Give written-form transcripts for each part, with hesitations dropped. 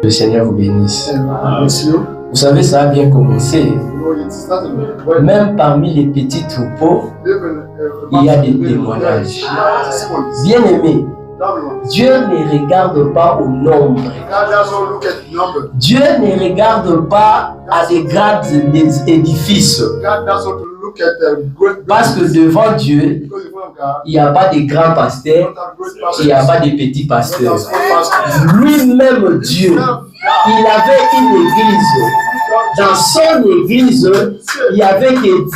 Le Seigneur vous bénisse. Bless you. Vous savez, ça a bien commencé. You know, it started when Même parmi les petits troupeaux, even il y a des témoignages. Bien aimé, Dieu ne regarde pas au nombre. God doesn't look at number. Dieu ne regarde pas à des grades des édifices. God doesn't look at the great Parce que devant Dieu, because in front of God, il n'y a pas de grands pasteurs, don't have great il n'y a pastors. pas de petits Don't pasteurs. have small pastors. Lui-même, Dieu, il avait une église. Dans son église, il n'y avait que 2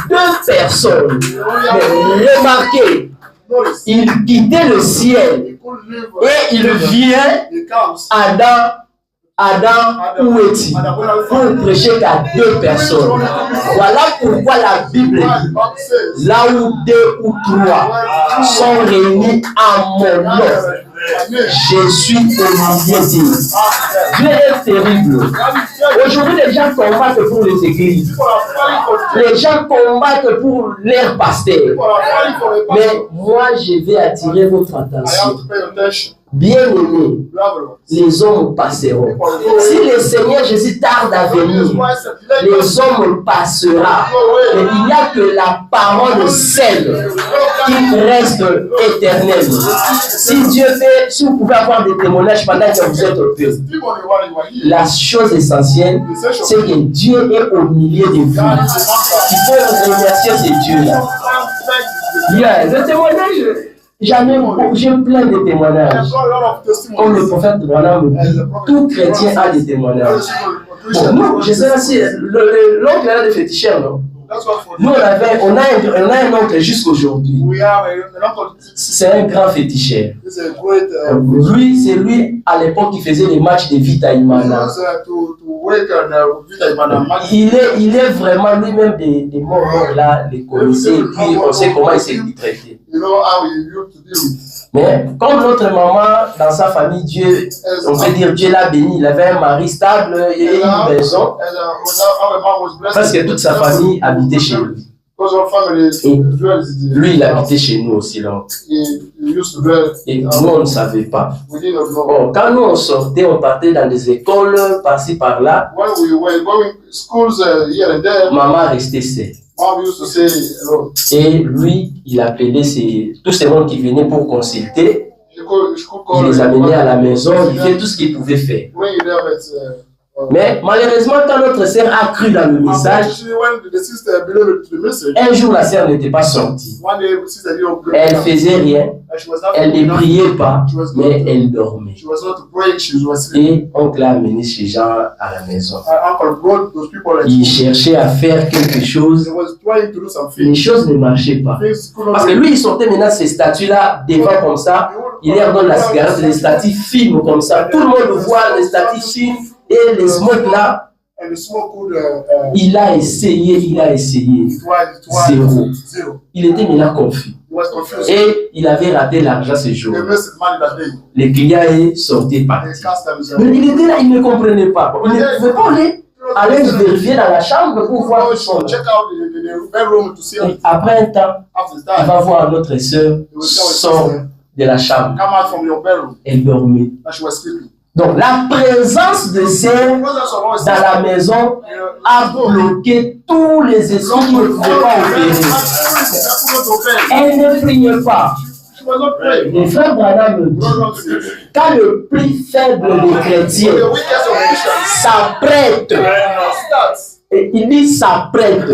personnes. Mais remarquez, Notice, il quittait le ciel he could live. et il vient He comes. Adam, où es-tu? Pour prêcher à 2 personnes. Voilà pourquoi la Bible dit, là où 2 ou 3 sont réunis en mon nom, je suis au milieu d'eux. Dieu est terrible. Aujourd'hui, les gens combattent pour les églises. Les gens combattent pour leurs pasteurs. Mais moi, je vais attirer votre I attention. have to pay attention. Bien-aimés, Beloved, les hommes passeront. Si le Seigneur Jésus tarde à venir, les hommes passera. Mais il n'y a que la parole celle qui reste éternelle. Si Dieu fait, si vous pouvez avoir des témoignages pendant que vous êtes au peu, la chose essentielle, c'est que Dieu est au milieu de vous. Il faut remercier ce Dieu-là. Yeah, le témoignage, j'ai plein de témoignages. Comme le prophète Branham dit, tout chrétien a des témoignages. Bon, nous, je sais pas si l'oncle a des féticheurs, non? Nous, on a un oncle jusqu'aujourd'hui. C'est un grand féticheur. Lui, c'est lui, à l'époque, qui faisait les matchs de Vita Imana. Il est vraiment lui-même des morts là, les connaissait, et puis on sait comment il s'est traité. Mais comme notre maman, dans sa famille, Dieu, on peut dire Dieu l'a béni, il avait un mari stable et une maison. Parce que toute sa famille habitait chez lui. Et lui, il habitait chez nous aussi. Là. Et nous, on ne savait pas. Bon, quand nous, on sortait, on partait dans des écoles, par-ci, par-là. Maman restait seule. Et lui, il appelait tous ces gens qui venaient pour consulter. Il les amenait à la maison, il faisait tout ce qu'il pouvait faire. Mais malheureusement, quand notre sœur a cru dans le message, un jour la sœur n'était pas sortie. Elle ne faisait rien, elle ne priait pas, mais elle dormait. Et oncle a amené ces gens à la maison. Il cherchait à faire quelque chose. Les choses ne marchaient pas. Parce que lui, il sortait maintenant ces statues-là devant comme ça. Il leur donne la cigarette, les statues filment comme ça. Tout le monde voit les statues filment. Et les smokes là, il a essayé. Zéro. Il était maintenant confus. Et il avait raté l'argent ce jour. Les clients sortaient partis. Mais il était là, il ne comprenait pas. Il ne pouvait pas aller vérifier dans la chambre pour voir qui sont là. Et après un temps, il va voir notre soeur sort de la chambre. Elle dormait. Donc, la présence de Seigneur dans la maison a bloqué tous les esprits qui ne pouvaient pas opérer. Elle ne priait pas. Les frères Branham me disent, quand le plus faible des chrétiens s'apprête, et il dit s'apprête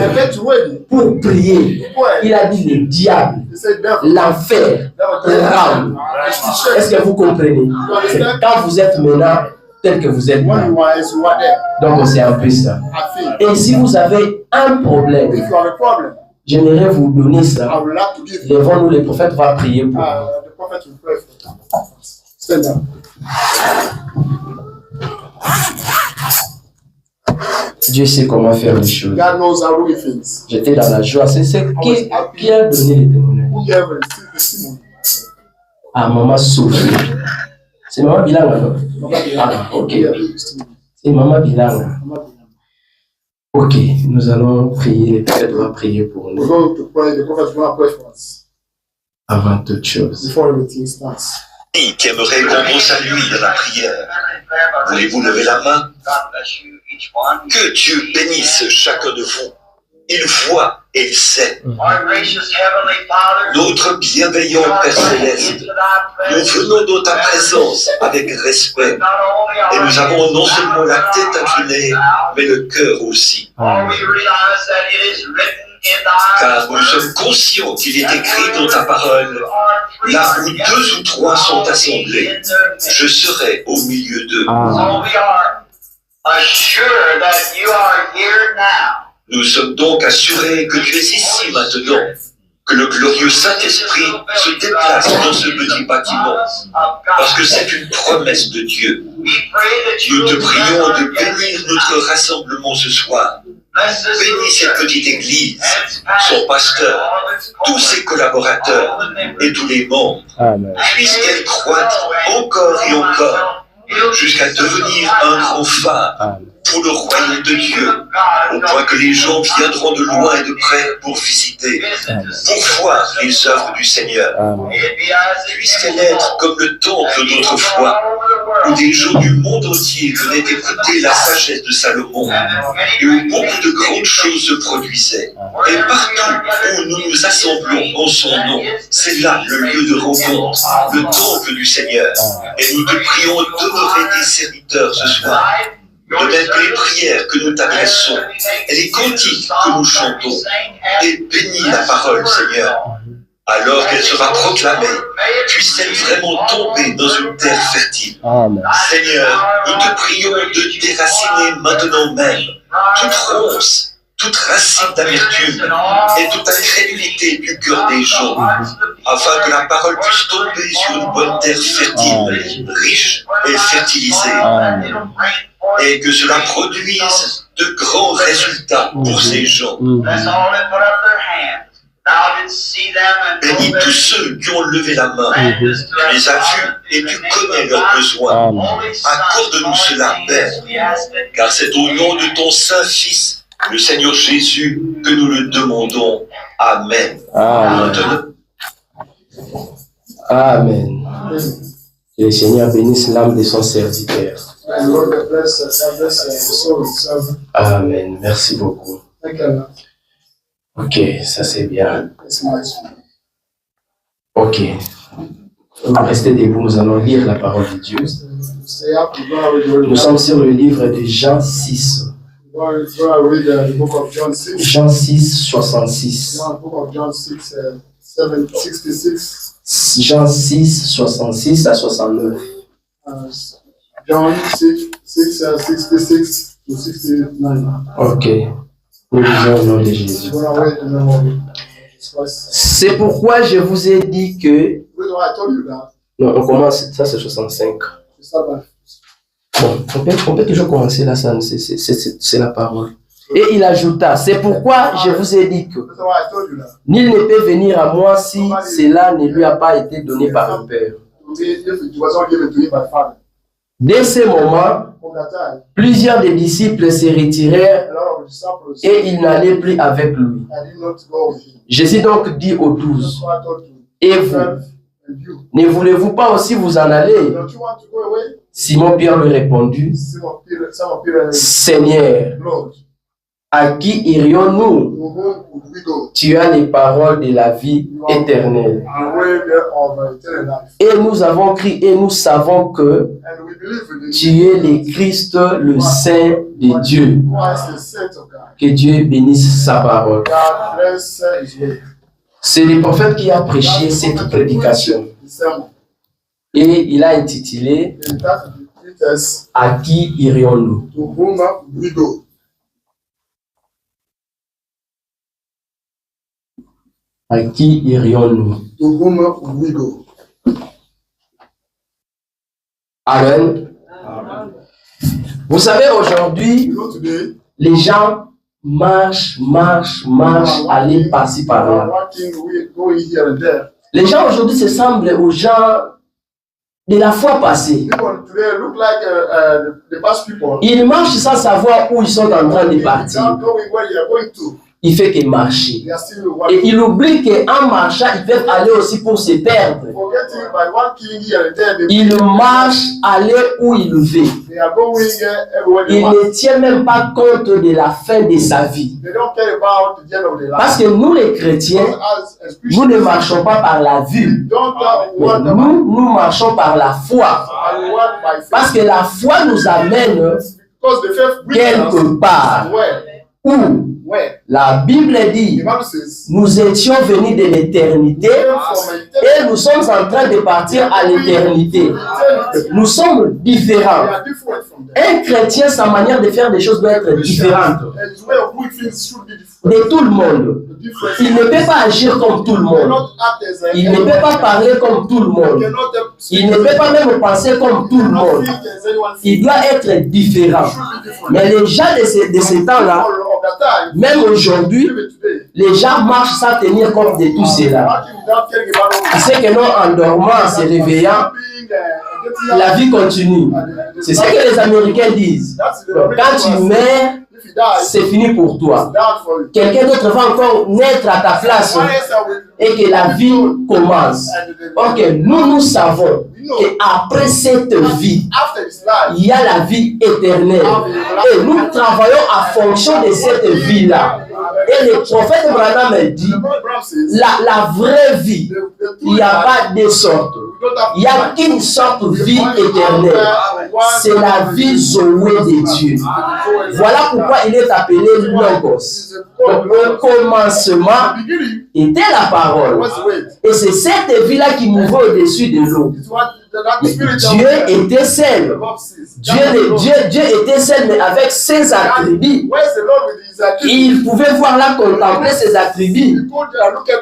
pour prier, il a dit le diable, l'enfer, rame. Est-ce que vous comprenez? Quand vous êtes maintenant tel que vous êtes maintenant. Donc c'est un peu ça. Et si vous avez un problème, j'aimerais vous donner ça. Lèvons-nous, le prophète va prier pour vous. Dieu sait comment faire les choses. J'étais dans la joie. C'est ce qui a donné les témoignages. Ah, maman Sophie. C'est maman Bilanga, non? Ah, ok. C'est maman Bilanga. Ok, nous allons prier. Le prophète va prier pour nous. Avant toute chose. Qui aimerait qu'on vous salue de la prière. Voulez-vous lever la main? Que Dieu bénisse chacun de vous. Il voit et il sait. Notre bienveillant Père Céleste, nous venons dans ta présence avec respect et nous avons non seulement la tête inclinée, mais le cœur aussi. Car nous sommes conscients qu'il est écrit dans ta parole, là où 2 ou 3 sont assemblés, je serai au milieu d'eux. Nous sommes donc assurés que tu es ici maintenant, que le glorieux Saint-Esprit se déplace dans ce petit bâtiment, parce que c'est une promesse de Dieu. Nous te prions de bénir notre rassemblement ce soir. Bénis cette petite église, son pasteur, tous ses collaborateurs et tous les membres. Puisse-t-elle croître encore et encore jusqu'à devenir un grand phare pour le royaume de Dieu, au point que les gens viendront de loin et de près pour visiter, pour voir les œuvres du Seigneur. Puisse-t-elle être comme le temple d'autrefois, où des gens du monde entier venaient écouter la sagesse de Salomon, et où beaucoup de grandes choses se produisaient. Et partout où nous nous assemblons en son nom, c'est là le lieu de rencontre, le temple du Seigneur. Et nous te prions d'honorer tes serviteurs ce soir, de même que les prières que nous t'adressons et les cantiques que nous chantons, et bénis la parole, Seigneur. Alors qu'elle sera proclamée, puisse-t-elle vraiment tomber dans une terre fertile. Seigneur, nous te prions de déraciner maintenant même toute ronce, toute racine d'amertume et toute incrédulité du cœur des gens, afin que la parole puisse tomber sur une bonne terre fertile, riche et fertilisée, et que cela produise de grands résultats pour ces gens. Bénis tous ceux qui ont levé la main, tu les as vus et tu connais leurs besoins. Accorde-nous cela, Père, car c'est au nom de ton Saint-Fils, le Seigneur Jésus, que nous le demandons. Amen. Amen. Que le Seigneur bénisse l'âme de son serviteur. Amen. Merci beaucoup. Ok, ça c'est bien. Ok. Restez debout, nous allons lire la parole de Dieu. Nous sommes sur le livre de Jean 6. Jean 6, 66. Jean 6, 66 à 69. John 6, 66 to 69. Ok. Nous lisons au nom de Jésus. C'est pourquoi je vous ai dit que... Non, on commence, ça c'est 65. Bon, on peut toujours commencer là, c'est la parole. Et il ajouta, c'est pourquoi je vous ai dit que nul ne peut venir à moi si cela ne lui a pas été donné par le Père. Dès ce moment, plusieurs des disciples se retirèrent et ils n'allaient plus avec lui. Jésus donc dit aux 12, et vous, ne voulez-vous pas aussi vous en aller? Simon-Pierre lui répondit, Seigneur, à qui irions-nous? Tu as les paroles de la vie éternelle. Et nous avons crié et nous savons que tu es le Christ, le Saint de Dieu. Que Dieu bénisse sa parole. C'est le prophète qui a prêché cette prédication. Et il a intitulé « À qui irions-nous » À qui irions-nous? Amen. Vous savez, aujourd'hui, les gens marchent, aller par-ci par-là. Les gens aujourd'hui se semblent aux gens de la foi passée. Ils marchent sans savoir où ils sont en train de partir. il fait que marcher. Et il oublie qu'en marchant, ils peuvent aller aussi pour se perdre. Il marche aller où il veut. Il ne tient même pas compte de la fin de sa vie. Parce que nous les chrétiens, nous ne marchons pas par la vue. Mais nous marchons par la foi. Parce que la foi nous amène quelque part où la Bible dit, nous étions venus de l'éternité et nous sommes en train de partir à l'éternité. Nous sommes différents. Un chrétien, sa manière de faire des choses doit être différente de tout le monde. Il ne peut pas agir comme tout le monde. Il ne peut pas parler comme tout le monde. Il ne peut pas même penser comme tout le monde. Il doit être différent. Mais les gens de ce temps-là, même aujourd'hui, les gens marchent sans tenir compte de tout cela. Tu sais que non, en dormant, en se réveillant, la vie continue. C'est ce que les Américains disent. Quand tu meurs, c'est fini pour toi. Quelqu'un d'autre va encore naître à ta place et que la vie commence. Ok, nous savons qu'après cette vie, il y a la vie éternelle. Et nous travaillons en fonction de cette vie-là. Et le prophète Branham dit, la vraie vie, il n'y a pas de sortes. Il n'y a qu'une sorte de vie éternelle. C'est la vie Zoé de Dieu. Voilà pourquoi il est appelé Logos. Donc, au commencement était la parole. Et c'est cette vie-là qui mouvait au-dessus de l'eau. Dieu était seul. Dieu était seul, mais avec ses attributs. Il pouvait voir là, contempler ses attributs.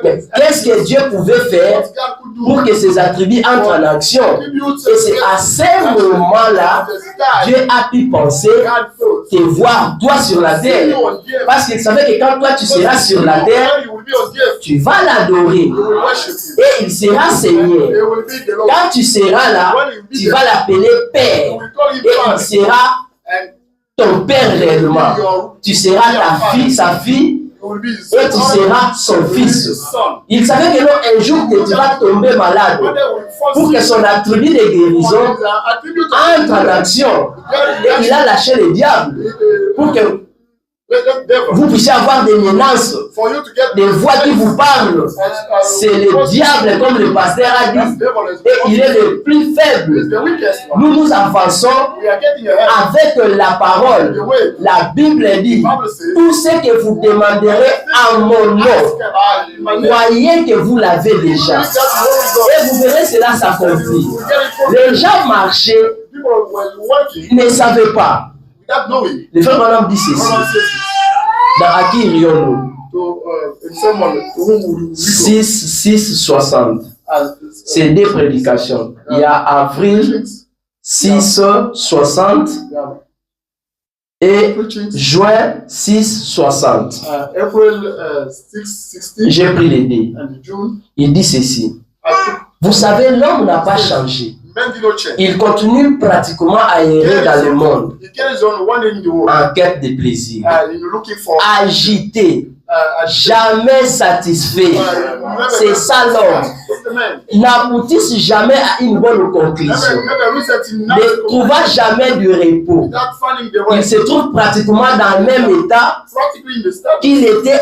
Mais qu'est-ce que Dieu pouvait faire pour que ses attributs entrent en action? Et c'est à ce moment-là, Dieu a pu penser te voir toi sur la terre. Parce qu'il savait que quand toi tu seras sur la terre, tu vas l'adorer. Et il sera Seigneur. Quand tu seras là, tu vas l'appeler Père. Et il sera ton Père réellement. Tu seras ta fille, sa fille. Et tu seras son fils. Il savait que non, un jour que tu vas tomber malade, pour que son attribut de guérison entre en action. Et il a lâché le diable pour que vous puissiez avoir des menaces, des voix qui vous parlent. C'est le diable, comme le pasteur a dit, et il est le plus faible. Nous avançons avec la parole. La Bible dit, tout ce que vous demanderez en mon nom, croyez que vous l'avez déjà. Et vous verrez cela s'accomplir. Les gens marchaient, ne savaient pas. Le frère Branham dit ceci. Dans Aki Riono 6-60. C'est deux prédications. Il y a avril 6-60 et juin 6-60. J'ai pris les deux. Il dit ceci. Vous savez, l'homme n'a pas changé. Il continue pratiquement à errer dans le monde en quête de plaisir, agité, jamais satisfait. C'est ça l'homme. N'aboutissent jamais à une bonne conclusion. Ne trouvant jamais de repos. Il se trouve pratiquement dans le même état qu'il était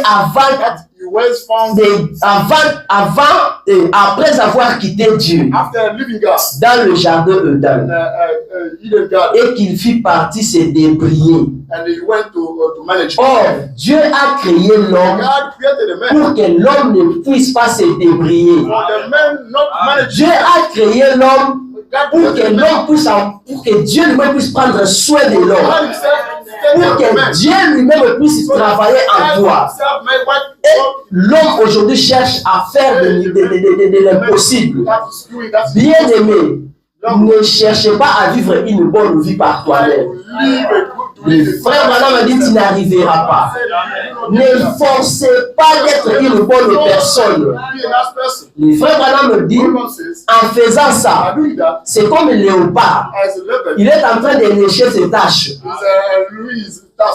après avoir quitté Dieu dans le jardin Eden, et qu'il fit partie se débrouiller. Or, Dieu a créé l'homme pour que l'homme ne puisse pas se débrouiller. Dieu a créé l'homme pour que l'homme puisse, pour que Dieu lui-même puisse prendre soin de l'homme, pour que Dieu lui-même puisse travailler en toi. Et l'homme aujourd'hui cherche à faire de l'impossible. Bien aimé, ne cherchez pas à vivre une bonne vie par toi-même. Le frère Branham dit, tu n'arriveras pas. Ne forcez pas d'être une bonne personne. Le frère Branham dit, en faisant ça, c'est comme le léopard. Il est en train de lécher ses tâches.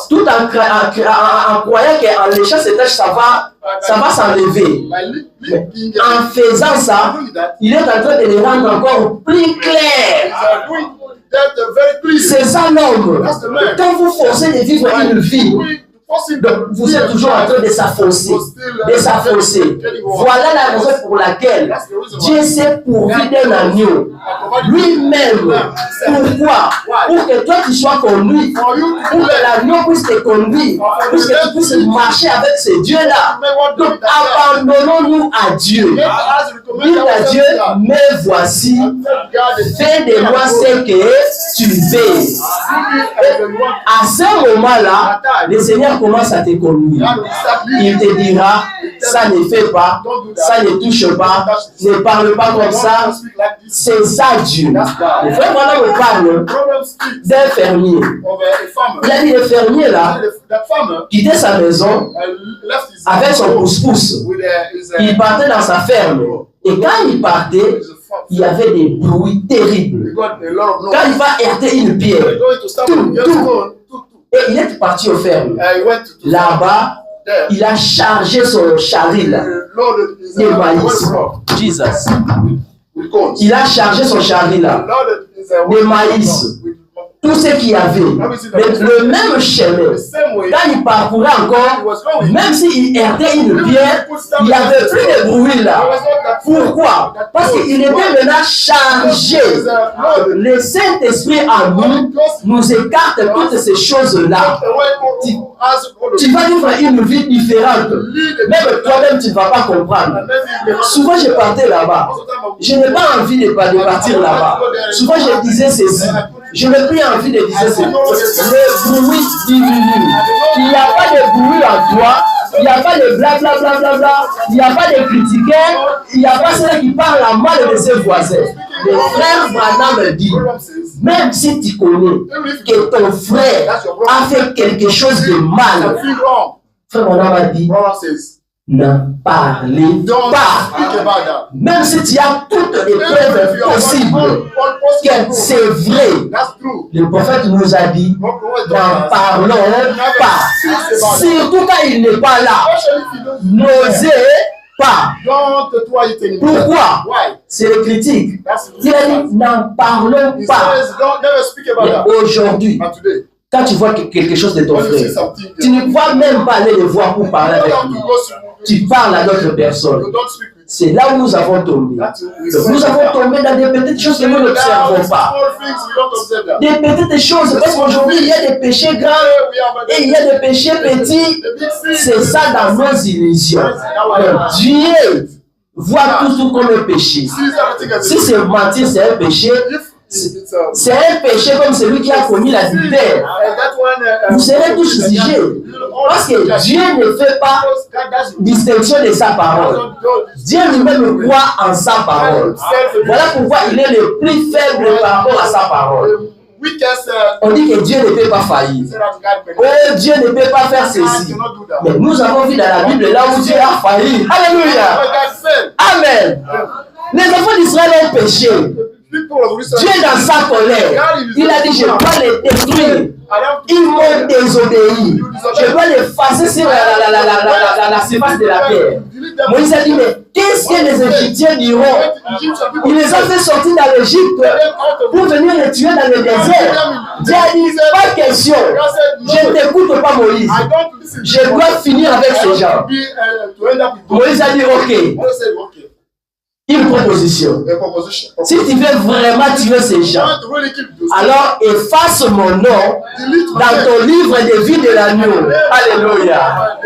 tout en croyant qu'en léchant ses taches, ça va s'enlever. En faisant ça, il est en train de les rendre encore plus clairs. C'est ça l'homme. Quand vous forcez de vivre une vie, donc vous êtes toujours en train de s'affausser. Voilà la raison pour laquelle Dieu s'est pourvu d'un agneau. Lui-même. Pourquoi? Pour que toi tu sois conduit. Pour que l'agneau puisse te conduire. Pour que tu puisses marcher avec ce Dieu-là. Donc abandonnons-nous à Dieu. Dites à Dieu, mais voici, fais de moi ce que tu veux. À ce moment-là, le Seigneur commence à te conduire. Il te dira, ça ne fait pas, ça ne touche pas, ne parle pas comme ça. C'est ça Dieu. Le frère Branham me parle d'un fermier. Il a dit le fermier là, quittait sa maison avec son pousse-pousse. Il partait dans sa ferme. Et quand il partait, il y avait des bruits terribles. Quand il va heurter une pierre, tout. Et il est parti au ferme. Là-bas, il a chargé son chariot de maïs. Jesus. Il a chargé son chariot là de maïs. Tout ce qu'il y avait. Le même chemin. Quand il parcourait encore, même s'il heurtait une pierre, il n'y avait plus de bruit là. Pourquoi? Parce qu'il était maintenant chargé. Le Saint-Esprit en nous écarte toutes ces choses-là. Tu vas vivre une vie différente. Même toi-même, tu ne vas pas comprendre. Souvent, je partais là-bas. Je n'ai pas envie de partir là-bas. Souvent, je disais ceci. Je n'ai plus envie de dire ceci. Le bruit diminue. Il n'y a pas de bruit en toi. Il n'y a pas de blablabla. Il n'y a pas de critiqueurs. Il n'y a pas ceux qui parlent à mal de ses voisins. Le frère Branham me dit, même si tu connais que ton frère a fait quelque chose de mal, frère Branham a dit, n'en parlez pas. Même si tu as toutes les preuves possibles que c'est vrai, le prophète nous a dit, n'en parlons pas. Surtout quand il n'est pas là. N'osez pas. Pourquoi? C'est les critiques. Il a dit, n'en parlons pas. Mais aujourd'hui, quand tu vois quelque chose de ton frère, tu ne vas même pas aller le voir pour parler avec lui. Tu parles à d'autres personnes. C'est là où nous avons tombé. Donc, nous avons tombé dans des petites choses que nous n'observons pas. Des petites choses, parce qu'aujourd'hui, il y a des péchés grands et il y a des péchés petits. C'est ça dans nos illusions. Donc, Dieu voit tout comme un péché. Si c'est mentir, c'est un péché. C'est un péché comme celui qui a commis l'adultère. Vous serez tous jugés. Parce que Dieu ne fait pas distinction de sa parole. Dieu lui-même croit en sa parole. Voilà pourquoi il est le plus faible par rapport à sa parole. On dit que Dieu ne peut pas faillir. Oh, Dieu ne peut pas faire ceci. Mais nous avons vu dans la Bible là où Dieu a failli. Alléluia. Amen. Les enfants d'Israël ont péché. Dieu dans sa colère, il a dit je dois les détruire. Ils m'ont désobéi. Je dois les effacer sur la surface de la terre. Moïse a dit mais qu'est-ce que les Égyptiens diront? Ils les ont fait sortir dans l'Égypte pour venir les tuer dans le désert. Dieu a dit pas question. Je ne t'écoute pas Moïse. Je dois finir avec ces gens. Moïse a dit ok. Une proposition. Si tu veux vraiment tuer ces gens, alors efface mon nom dans ton livre de vie de l'agneau. Alléluia.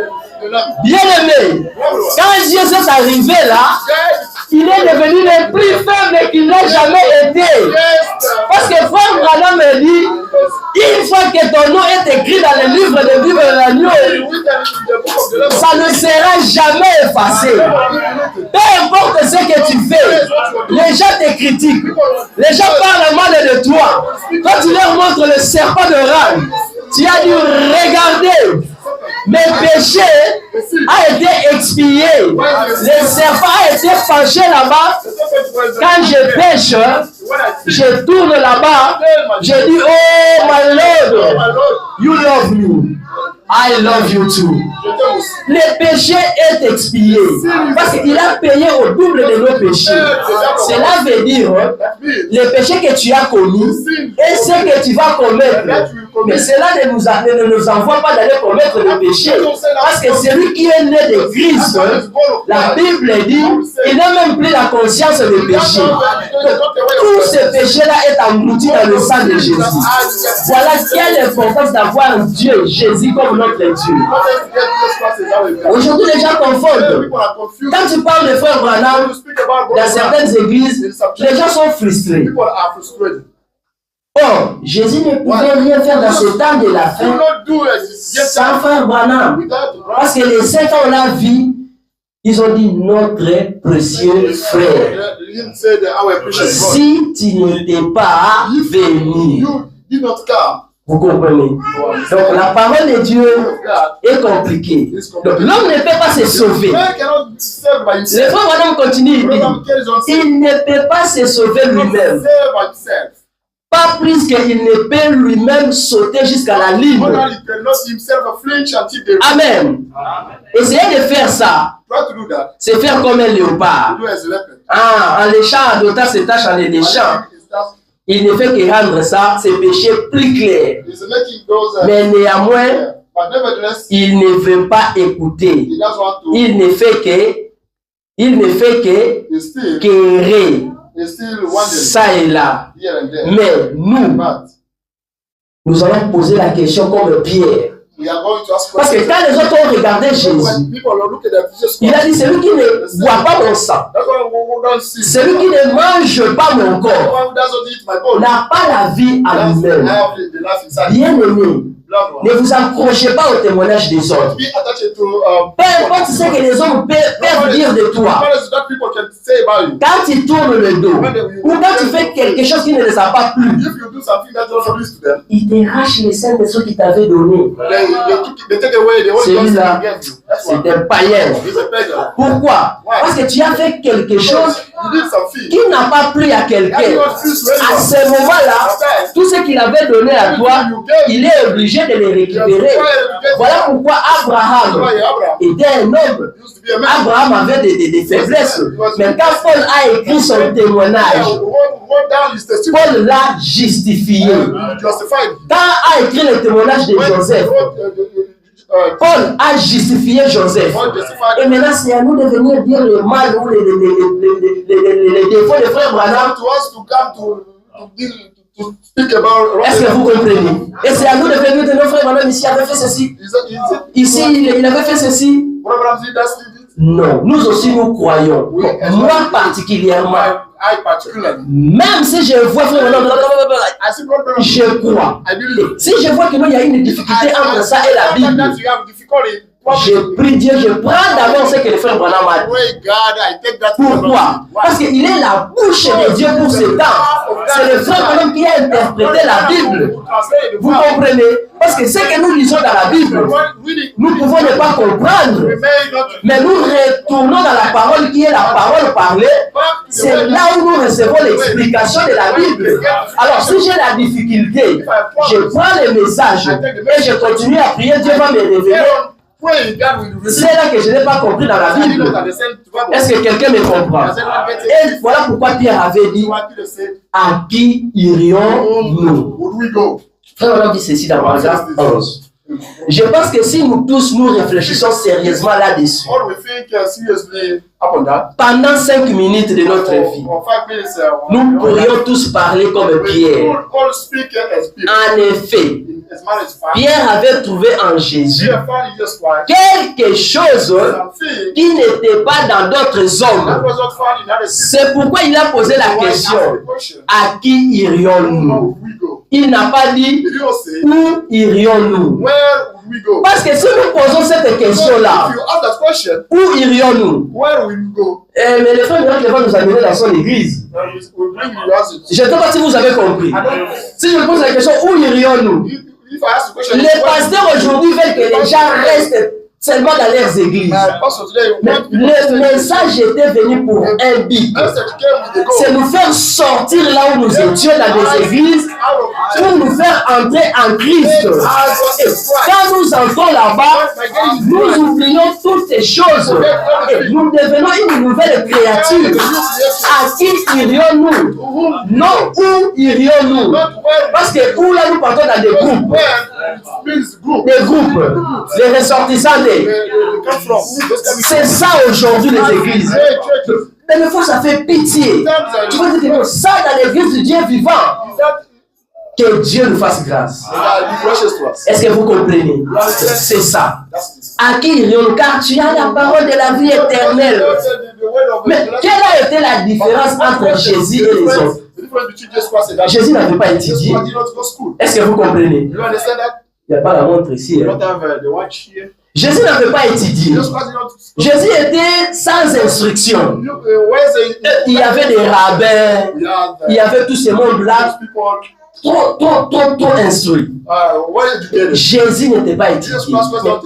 Bien aimé, quand Jésus est arrivé là, il est devenu le plus faible qu'il n'a jamais été. Parce que frère Branham me dit, une fois que ton nom est écrit dans le livre de vie de l'agneau, ça ne sera jamais effacé. Peu importe ce que tu fais, les gens te critiquent, les gens parlent mal de toi. Quand tu leur montres le serpent de rame, tu as dû regarder. Mes péchés a été expié. Le serpent a été penché là-bas. Quand je pêche, je tourne là-bas. Je dis, oh my Lord, You love me. I love you too. Le péché est expié parce qu'il a payé au double de nos péchés. Cela veut dire les péchés que tu as commis et ceux que tu vas commettre. Mais cela ne nous envoie pas d'aller commettre le péché. Parce que celui qui est né de Christ, la Bible dit, il n'a même plus la conscience des péchés. Tout ce péché-là est englouti dans le sang de Jésus. Voilà quelle importance d'avoir Dieu, Jésus, comme notre Dieu. Aujourd'hui, les gens confondent. Quand tu parles de frère Branham, dans certaines églises, les gens sont frustrés. Or, Jésus ne pouvait rien faire dans ce temps de la fin sans frère Branham. Parce que les saints, quand on l'a vu, ils ont dit notre précieux frère. Si tu n'étais pas venu, vous comprenez? Donc la parole de Dieu est compliquée. Donc l'homme ne peut pas se sauver. Le frère Branham continue, il ne peut pas se sauver lui-même. Pas plus qu'il ne peut lui-même sauter jusqu'à la ligne. Amen. Essayez de faire ça. C'est faire comme un léopard. En léchant, en dotant ses tâches en les léchant. Il ne fait que rendre ça, ses péchés plus clairs. Mais néanmoins, il ne veut pas écouter. Il ne fait que quérir ça et là. Mais nous allons poser la question comme Pierre. Parce que quand les autres ont regardé Jésus, il a dit, celui qui ne boit pas mon sang, celui qui ne mange pas mon corps, n'a pas la vie à lui-même. Bien aimé, ne vous accrochez pas au témoignage des autres. Peu importe ce que les hommes peuvent dire de toi. Quand tu tournes le dos, ou quand tu fais quelque chose qui ne les a pas plu, ils t'arrachent les scènes de ceux qui t'avaient donné. Celui-là, c'est un païen. Pourquoi? Parce que tu as fait quelque chose qui n'a pas plu à quelqu'un. À ce moment-là, tout ce qu'il avait donné à toi, il est obligé de les récupérer. Voilà pourquoi Abraham était un homme. Abraham avait des faiblesses. Mais quand Paul a écrit son témoignage, Paul l'a justifié. Quand a écrit le témoignage de Joseph, Paul a justifié Joseph. Et maintenant, c'est à nous de venir dire le mal ou les défauts de frère Branham. Est-ce que vous comprenez? Et c'est à nous de venir de nos frères Branham ici avait fait ceci. Ici, il avait fait ceci. Non, nous aussi nous croyons. Moi particulièrement. Même si je vois frère Branham, je crois. Si je vois qu'il y a une difficulté entre ça et la Bible, je prie Dieu, je prends d'abord ce que le frère Branham a dit. Pourquoi? Parce qu'il est la bouche de Dieu pour ce temps. C'est le frère Branham qui a interprété la Bible. Vous comprenez? Parce que ce que nous lisons dans la Bible, nous pouvons ne pas comprendre. Mais nous retournons dans la parole qui est la parole parlée. C'est là où nous recevons l'explication de la Bible. Alors si j'ai la difficulté, je prends le message et je continue à prier, Dieu va me révéler. C'est là que je n'ai pas compris dans la Bible. Est-ce que quelqu'un me comprend? Et voilà pourquoi Pierre avait dit, à qui irions-nous? Frère, on a dit ceci dans paragraphe 11. Je pense que si nous tous nous réfléchissons sérieusement là-dessus, pendant 5 minutes de notre vie, nous pourrions tous parler comme Pierre. En effet, Pierre avait trouvé en Jésus quelque chose qui n'était pas dans d'autres hommes. C'est pourquoi il a posé la question, à qui irions-nous? Il n'a pas dit où irions-nous. Parce que si nous posons cette question-là, où irions-nous? Mais le frère Miracle va nous amener dans son église. Je ne sais pas si vous avez compris. Si je pose la question, où irions-nous? Les pasteurs aujourd'hui veulent que les gens restent seulement dans leurs églises. Mais le message était venu pour un but. C'est nous faire sortir là où nous étions dans des églises pour nous faire entrer en Christ. Et quand nous entrons là-bas, nous oublions toutes ces choses. Et nous devenons une nouvelle créature. À qui irions-nous? Non, où irions-nous? Parce que où là nous partons dans des groupes. Des groupes. Les ressortissants des... C'est ça aujourd'hui les églises. Mais des fois ça fait pitié. Tu vas dire que ça dans l'église du Dieu vivant. Que Dieu nous fasse grâce. Est-ce que vous comprenez? C'est ça. À qui irions-nous? Car tu as la parole de la vie éternelle. Mais quelle a été la différence entre Jésus et les autres? Jésus n'avait pas étudié. Est-ce que vous comprenez? Il n'y a pas la montre ici. Hein? Jésus n'avait pas étudié. Jésus était sans instruction. Il y avait des rabbins. Il y avait tous ces mondes-là. Trop instruit. Jésus n'était pas étudié.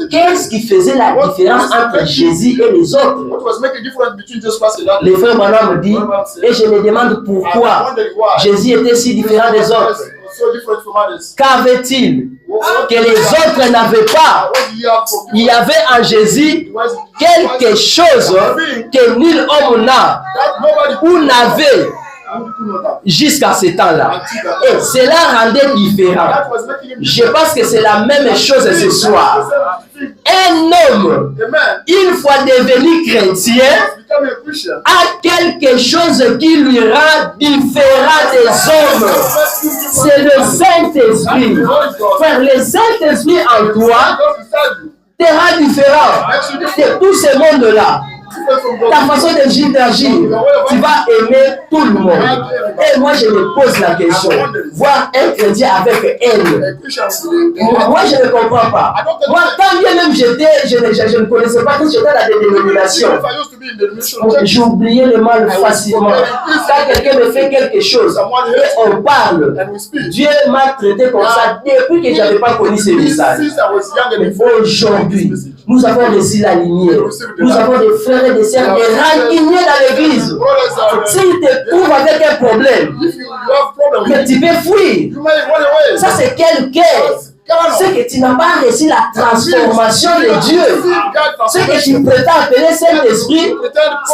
Qu'est-ce qui faisait la différence entre Jésus et les autres? Les frères Branham me disent, et je me demande pourquoi Jésus était si différent des autres. Qu'avait-il que les autres n'avaient pas? Il y avait en Jésus quelque chose que nul homme n'a ou n'avait jusqu'à ce temps-là. Et cela rendait différent. Je pense que c'est la même chose ce soir. Un homme, une fois devenu chrétien, a quelque chose qui lui rend différent des hommes. C'est le Saint-Esprit. Frère, le Saint-Esprit en toi te rend différent de tous ces mondes-là. Ta façon d'agir, tu vas aimer tout le monde. Et moi, je me pose la question. Voir un chrétien avec haine. Moi, je ne comprends pas. Moi, quand bien même je ne connaissais pas que j'étais dans des dénominations. J'ai oublié le mal facilement. Quand quelqu'un me fait quelque chose, et on parle, Dieu m'a traité comme ça depuis que je n'avais pas connu ce message. Aujourd'hui, nous avons reçu la lumière. Nous avons des frères et des sœurs, des rancuniers dans l'église. S'ils te trouvent avec un problème, mais tu peux fuir. Ça, c'est quel cœur? C'est que tu n'as pas reçu la transformation de Dieu. Ce que tu prétends appeler Saint-Esprit,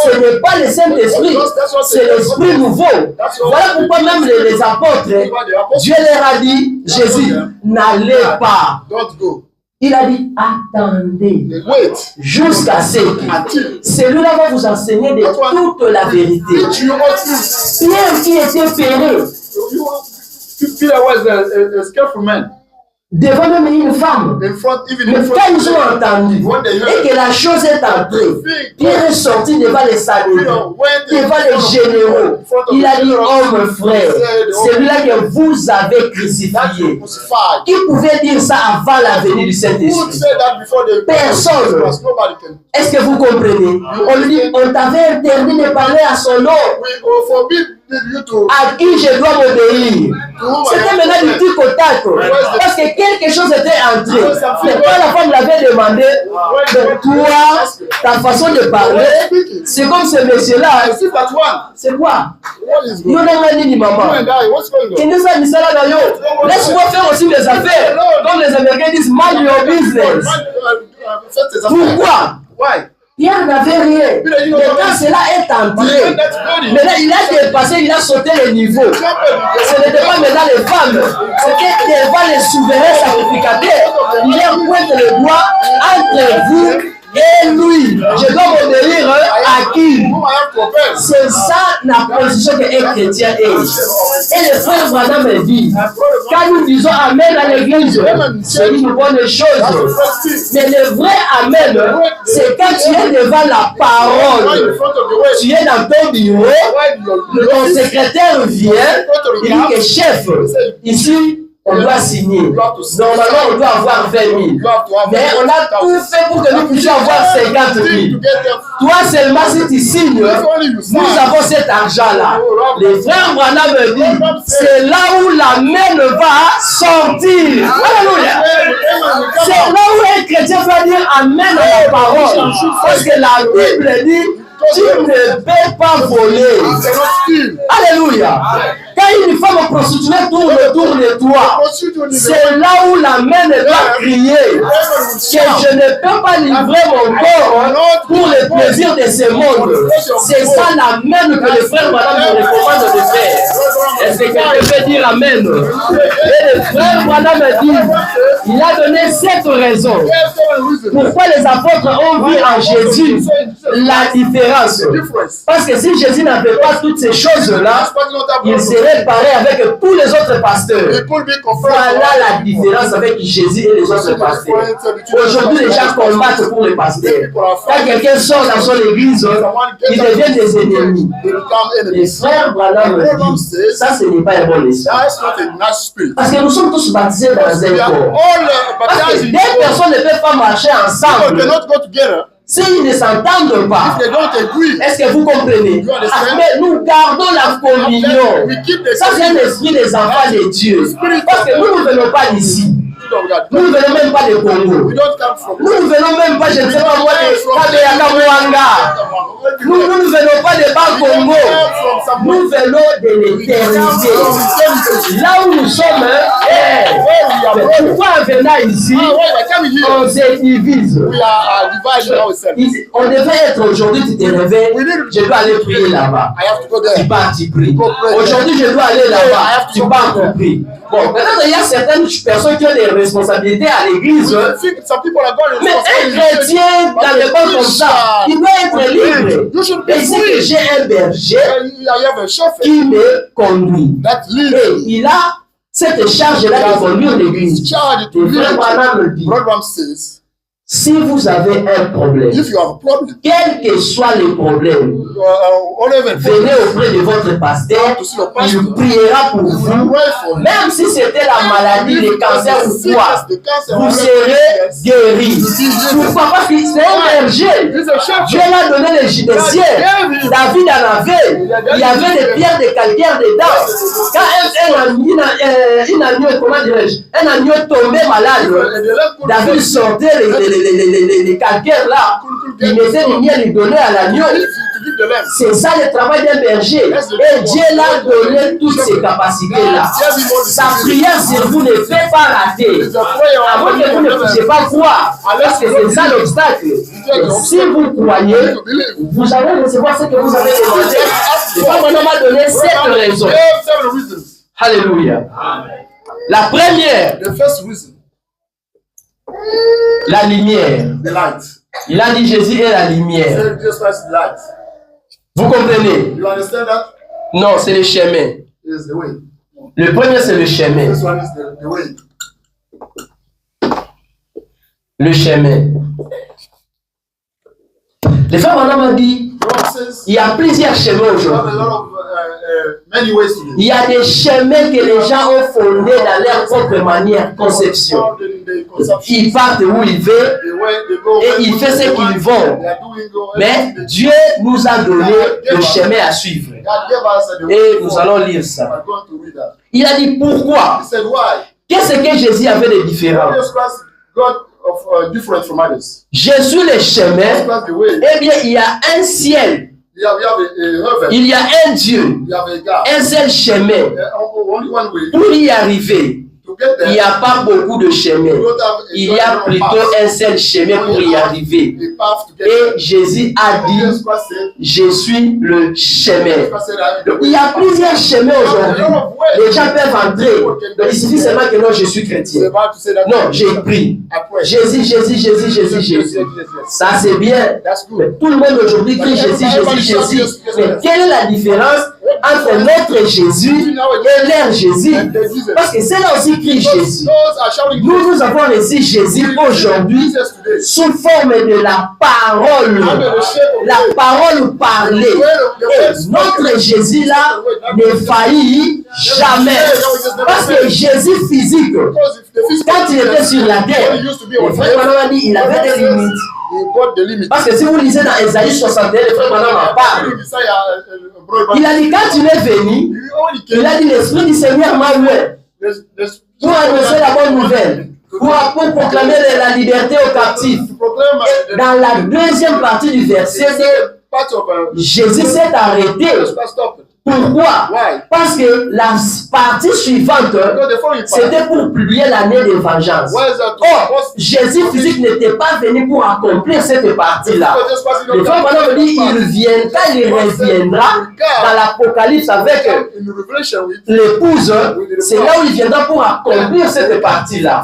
ce n'est pas le Saint-Esprit, c'est l'Esprit nouveau. Voilà pourquoi même les apôtres, Dieu leur a dit, Jésus, n'allez pas. Il a dit, attendez jusqu'à ce que celui-là va vous enseigner de toute la vérité. Pierre qui était péri, devant même une femme, mais quand ils ont entendu et que la chose est entrée, Pierre est sorti devant les Sadducéens, devant les généraux. Il a dit, homme frère, celui-là que vous avez crucifié, qui pouvait dire ça avant la venue du Saint-Esprit? Personne. Est-ce que vous comprenez? On lui dit, on t'avait interdit de parler à son nom. À qui je dois m'obéir? C'était maintenant du tic au tac. Parce que quelque chose était entré. Mais quand la femme l'avait demandé, mais toi, ta façon de parler, c'est comme ce monsieur-là. C'est quoi? Il y a un maman. Laisse-moi faire aussi mes affaires. Comme les Américains disent, mind your business. Pourquoi? Pierre n'avait rien. Mais quand cela est entré, maintenant il a dépassé, il a sauté le niveau. Ce n'était pas maintenant les femmes, c'était devant les souverains sacrificateurs. Il a pointé le doigt entre vous et lui. Je dois m'obéir à qui? C'est ça la position qu'un chrétien est. Et le frère Branham me dit, quand nous disons Amen à l'église, c'est une bonne chose. Mais le vrai Amen, c'est quand tu es devant la parole. Tu es dans ton bureau, ton secrétaire vient, il dit que chef, ici, on doit signer. Normalement, on doit avoir 20 000. Mais on a tout fait pour que nous puissions avoir 50 000. Toi seulement, si tu signes, nous avons cet argent-là. Les frères Branham me disent, c'est là où la main va sortir. Alléluia. C'est là où un chrétien doit dire Amen à la parole. Parce que la Bible dit tu ne peux pas voler. Alléluia. Quand une femme prostituée tourne autour de toi, c'est là où la main doit crier que je ne peux pas livrer mon corps pour le plaisir de ce monde. C'est ça la main que le frère madame me recommande de faire. Est-ce que quelqu'un peut dire Amen? Et le frère madame dit, il a donné 7 raisons pourquoi les apôtres ont vu en Jésus la différence. Parce que si Jésus n'avait pas toutes ces choses-là, il serait pareil avec tous les autres pasteurs. Voilà la différence avec Jésus et les autres pasteurs. Aujourd'hui, les gens combattent pour les pasteurs. Quand quelqu'un sort dans son église, ils deviennent des ennemis. Les frères Branham me disent, ça ce n'est pas un bon esprit. Parce que nous sommes tous baptisés dans un corps. Parce que deux personnes ne peuvent pas marcher ensemble s'ils ne s'entendent pas. Est-ce que vous comprenez? Mais nous gardons la communion. Ça, c'est un esprit des enfants de Dieu. Parce que nous ne venons pas d'ici. Nous ne venons même pas de Congo. Nous ne venons même pas, je ne sais pas moi, de Kabeyakamouanga. Nous ne venons pas de Bas-Congo. Nous venons de l'éternité. Là où nous sommes, pourquoi en venant ici, on se divise. On devait être aujourd'hui, tu te réveilles, je dois aller prier là-bas. Tu pars, tu pries. Aujourd'hui, je dois aller là-bas, tu pars, tu pries. Bon, peut-être il y a certaines personnes qui ont des responsabilités à l'église. Mais un chrétien dans le monde comme ça, il doit être libre. Et ici que j'ai un berger qui me conduit. Et il a cette charge-là de conduire l'église. Le frère Branham me dit, si vous avez un problème, quel que soit le problème, venez auprès de votre pasteur, il priera pour vous. Même si c'était la maladie, le cancer ou quoi, vous serez guéri. Pourquoi? Parce que c'est un berger. Dieu l'a donné les cieux. David en avait. Il y avait des pierres de calcaire dedans. Quand un agneau tombait malade, David sortait les calcaires là, il mettait les miels, il donnait à l'agneau. C'est ça le travail d'un berger. Et Dieu l'a donné toutes ces capacités-là. Sa prière sur vous ne fait pas rater. Avant que vous ne puissiez pas croire. Parce que c'est ça l'obstacle. Si vous croyez, vous allez recevoir ce que vous avez demandé. Le Père m'a donné 7 raisons. Alléluia. La première, la lumière. Il a dit Jésus est la lumière. Vous comprenez? Non, c'est le chemin. Le premier, c'est le chemin. Le chemin. Les femmes en ont dit, il y a plusieurs chemins aujourd'hui. Il y a des chemins que les gens ont fondés dans leur propre manière, conception. Ils partent où ils veulent et ils font ce qu'ils vont. Mais Dieu nous a donné le chemin à suivre. Et nous allons lire ça. Il a dit pourquoi? Qu'est-ce que Jésus avait de différent? Je suis le chemin. Eh bien, il y a un ciel. Il y a un Dieu, un seul chemin. Pour y arriver, il n'y a pas beaucoup de chemins. Il y a plutôt un seul chemin pour y arriver. Et Jésus a dit, je suis le chemin. Donc, il y a plusieurs chemins aujourd'hui. Les gens peuvent entrer. Donc, il suffit seulement que non, je suis chrétien. Non, j'ai pris. Jésus, Jésus, Jésus, Jésus, Jésus. Ça, c'est bien. Mais tout le monde aujourd'hui crie Jésus, Jésus, Jésus. Mais quelle est la différence entre notre Jésus et leur Jésus? Parce que c'est là aussi crie Jésus. Nous avons reçu Jésus aujourd'hui sous forme de la parole. La parole parlée. Et notre Jésus là ne faillit jamais. Parce que Jésus physique, quand il était sur la terre, le frère Branham dit il avait des limites. Parce que si vous lisez dans Ésaïe 61, le frère Branham en parle. Il a dit quand il est venu, il a dit l'Esprit du Seigneur m'a ouvert pour annoncer la bonne nouvelle. pour proclamer la liberté aux captifs. Dans la deuxième partie du verset, Jésus s'est arrêté. Pourquoi? Parce que la partie suivante, c'était pour publier l'année de vengeance. Or, Jésus physique n'était pas venu pour accomplir cette partie-là. Le frère Branham dit, il viendra, il reviendra dans l'Apocalypse avec l'épouse. C'est là où il viendra pour accomplir cette partie-là.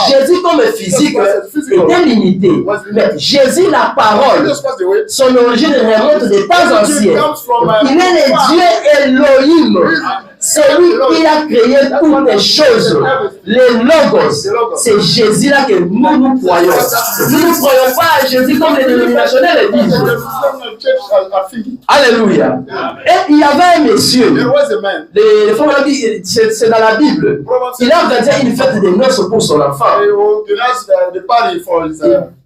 Jésus comme physique était limité. Mais Jésus, la parole, son origine remonte des temps anciens. Il est le Dieu Elohim, c'est lui qui a créé toutes les choses. Les logos, c'est Jésus-là que nous croyons. Nous ne croyons pas à Jésus comme les dénominationnels le disent. Alléluia. Et il y avait un monsieur, c'est dans la Bible, il a organisé une fête de noces pour son enfant.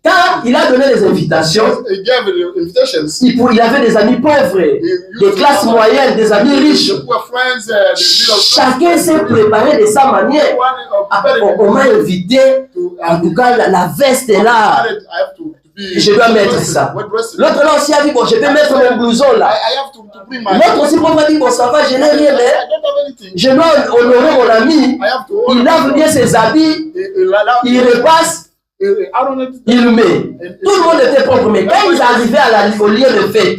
Quand il a donné les invitations, il avait des amis pauvres, des classes moyennes, des amis riches. Chacun s'est préparé de sa manière. On m'a invité, en tout cas la veste est là. Je dois mettre ça. L'autre là aussi a dit, bon, je vais mettre mon blouson là. L'autre aussi m'a dit, bon, ça va, je n'ai rien, mais je dois honorer mon ami. Il lave bien ses habits, il repasse. Il met. Tout le monde était propre, mais quand ils arrivaient au lieu de fête,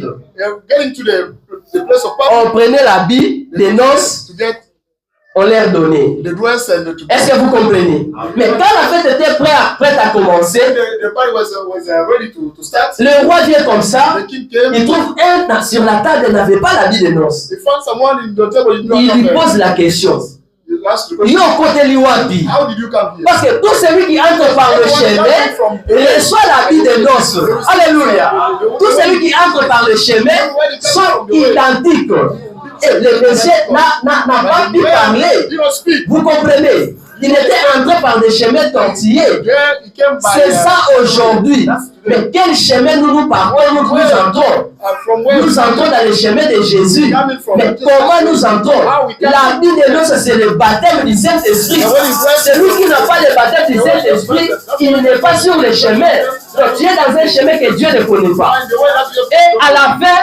on prenait l'habit des noces, on leur donnait. Est-ce que vous comprenez? Mais quand la fête était prête à commencer, le roi vient comme ça, il trouve un sur la table, il n'avait pas l'habit des noces. Il lui pose la question. Yo côté liwapi. Parce que tout celui qui entre par le chemin reçoit l'habit de noces. Alléluia. Tout celui qui entre par le chemin sont identiques. Et le monsieur n'a pas pu parler. Vous comprenez? Il était entré par des chemins tortillés. C'est ça aujourd'hui. Mais quel chemin nous partons, nous entrons? Nous entrons dans le chemin de Jésus. Mais comment nous entrons? La vie de noces, c'est le baptême du Saint-Esprit. Celui qui n'a pas le baptême du Saint-Esprit, il n'est pas sur le chemin. Donc tu es dans un chemin que Dieu ne connaît pas. Et à la fin,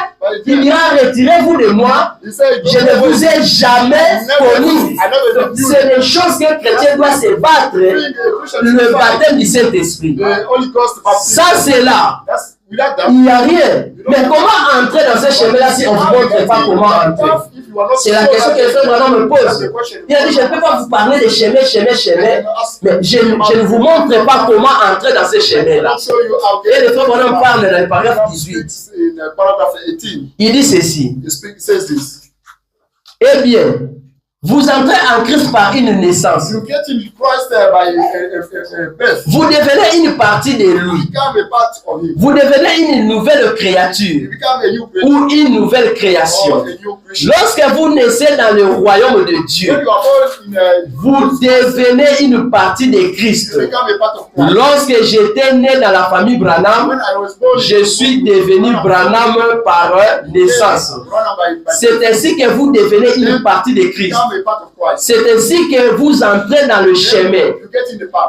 il ira retirez-vous de moi. Je ne vous ai jamais connu. C'est des choses que le chrétien doit se battre. Le baptême du Saint-Esprit. Ça, c'est là. Il n'y a rien. Mais comment entrer dans ce chemin-là si on ne vous montre pas comment entrer? C'est la question que le frère Branham me pose. Il a dit, je ne peux pas vous parler de chemin, mais je ne vous montre pas comment entrer dans ce chemin-là. Et le frère Branham parle dans le paragraphe 18. Il dit ceci. Eh bien, vous entrez en Christ par une naissance. Vous devenez une partie de lui. Vous devenez une nouvelle créature ou une nouvelle création. Lorsque vous naissez dans le royaume de Dieu, vous devenez une partie de Christ. Lorsque j'étais né dans la famille Branham, je suis devenu Branham par naissance. C'est ainsi que vous devenez une partie de Christ. C'est ainsi que vous entrez dans le chemin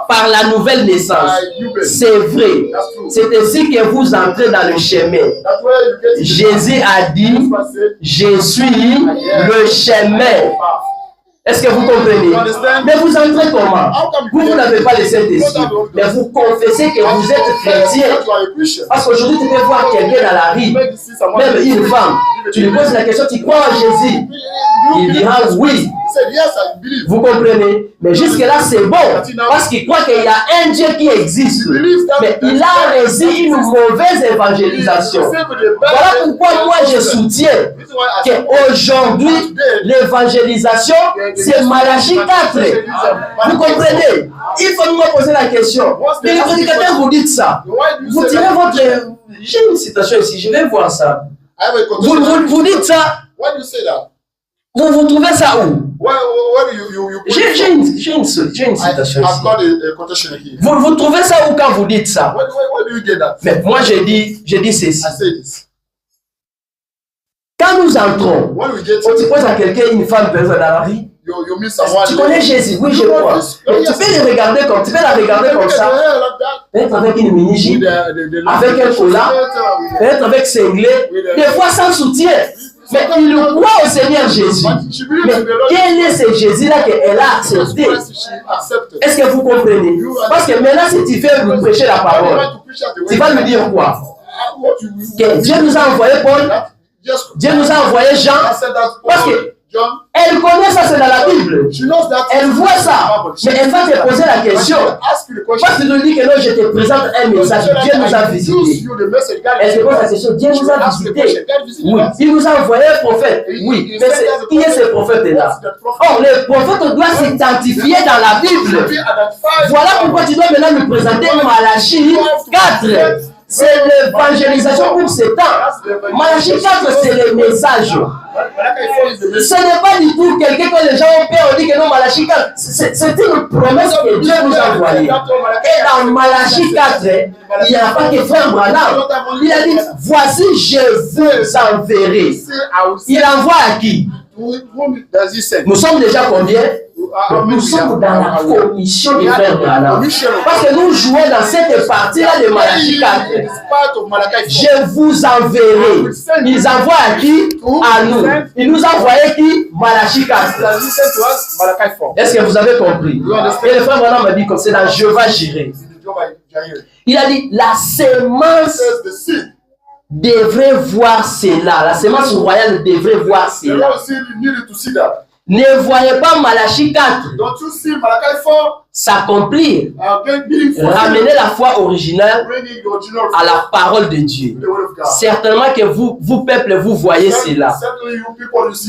par la nouvelle naissance. C'est vrai. C'est ainsi que vous entrez dans le chemin. Jésus a dit, je suis le chemin. Est-ce que vous comprenez? Mais vous entrez comment? Vous n'avez pas le Saint-Esprit. Mais vous confessez que vous êtes chrétien. Parce qu'aujourd'hui, tu peux voir quelqu'un dans la rue, même une femme. Tu lui poses la question, tu crois en Jésus? Il dira oui. Vous comprenez? Mais jusque-là, c'est bon. Parce qu'il croit qu'il y a un Dieu qui existe. Mais il a réussi une mauvaise évangélisation. Voilà pourquoi moi je soutiens qu'aujourd'hui, l'évangélisation, c'est Malachie 4. Vous comprenez? Il faut nous poser la question. Mais les prédicateurs vous dites ça. Vous tirez votre... J'ai une citation ici, je vais voir ça. Vous dites ça. Vous trouvez ça où? J'ai une citation ici. Vous trouvez ça où quand vous dites ça? Mais moi je dis ceci. Quand nous entrons, on dit pose à quelqu'un, une femme dans la rue, Tu connais Jésus? Oui, je crois. Mais tu peux le regarder comme, tu peux la regarder comme ça. Peut-être avec une mini-jupe, avec un collant, peut-être avec cinglé, des fois sans soutien. Mais il croit au Seigneur Jésus. Mais quel est ce Jésus-là qu'elle a accepté? Est-ce que vous comprenez? Parce que maintenant, si tu veux lui prêcher la parole, tu vas lui dire quoi? Que Dieu nous a envoyé Paul, Dieu nous a envoyé Jean, parce que elle connaît ça, c'est dans la Bible. Elle voit ça. Mais elle va te poser la question. Parce que tu nous dis que non, je te présente un message. Dieu nous a visité. Elle te pose la question. Dieu nous a visité. Oui. Il nous a envoyé un prophète. Oui. Mais qui est ce prophète-là? Or, le prophète doit s'identifier dans la Bible. Voilà pourquoi tu dois maintenant nous présenter Malachie 4. C'est l'évangélisation pour ces temps. Malachie 4, c'est le message. Ce n'est pas du tout quelqu'un que les gens ont peur, on dit que non, Malachie 4. C'est une promesse que Dieu nous a envoyée. Et dans Malachie 4, il n'y a pas que frère Branham. Il a dit, voici, je vous enverrai. Il envoie à qui? Nous sommes déjà combien? Nous sommes dans la commission du frère Branham. Parce que nous jouons dans cette partie-là de Malachie 4. Je vous enverrai. Ils envoient à qui? À nous. Ils nous envoyaient qui? Malachie 4. Est-ce que vous avez compris? Et le frère Branham m'a dit comme c'est dans Jéhovah Jireh. Il a dit la sémence devrait voir cela. La sémence royale devrait voir cela. Ne voyez pas Malachie 4 s'accomplir. Ramener la foi originale à la parole de Dieu. Certainement que vous peuple, vous voyez cela.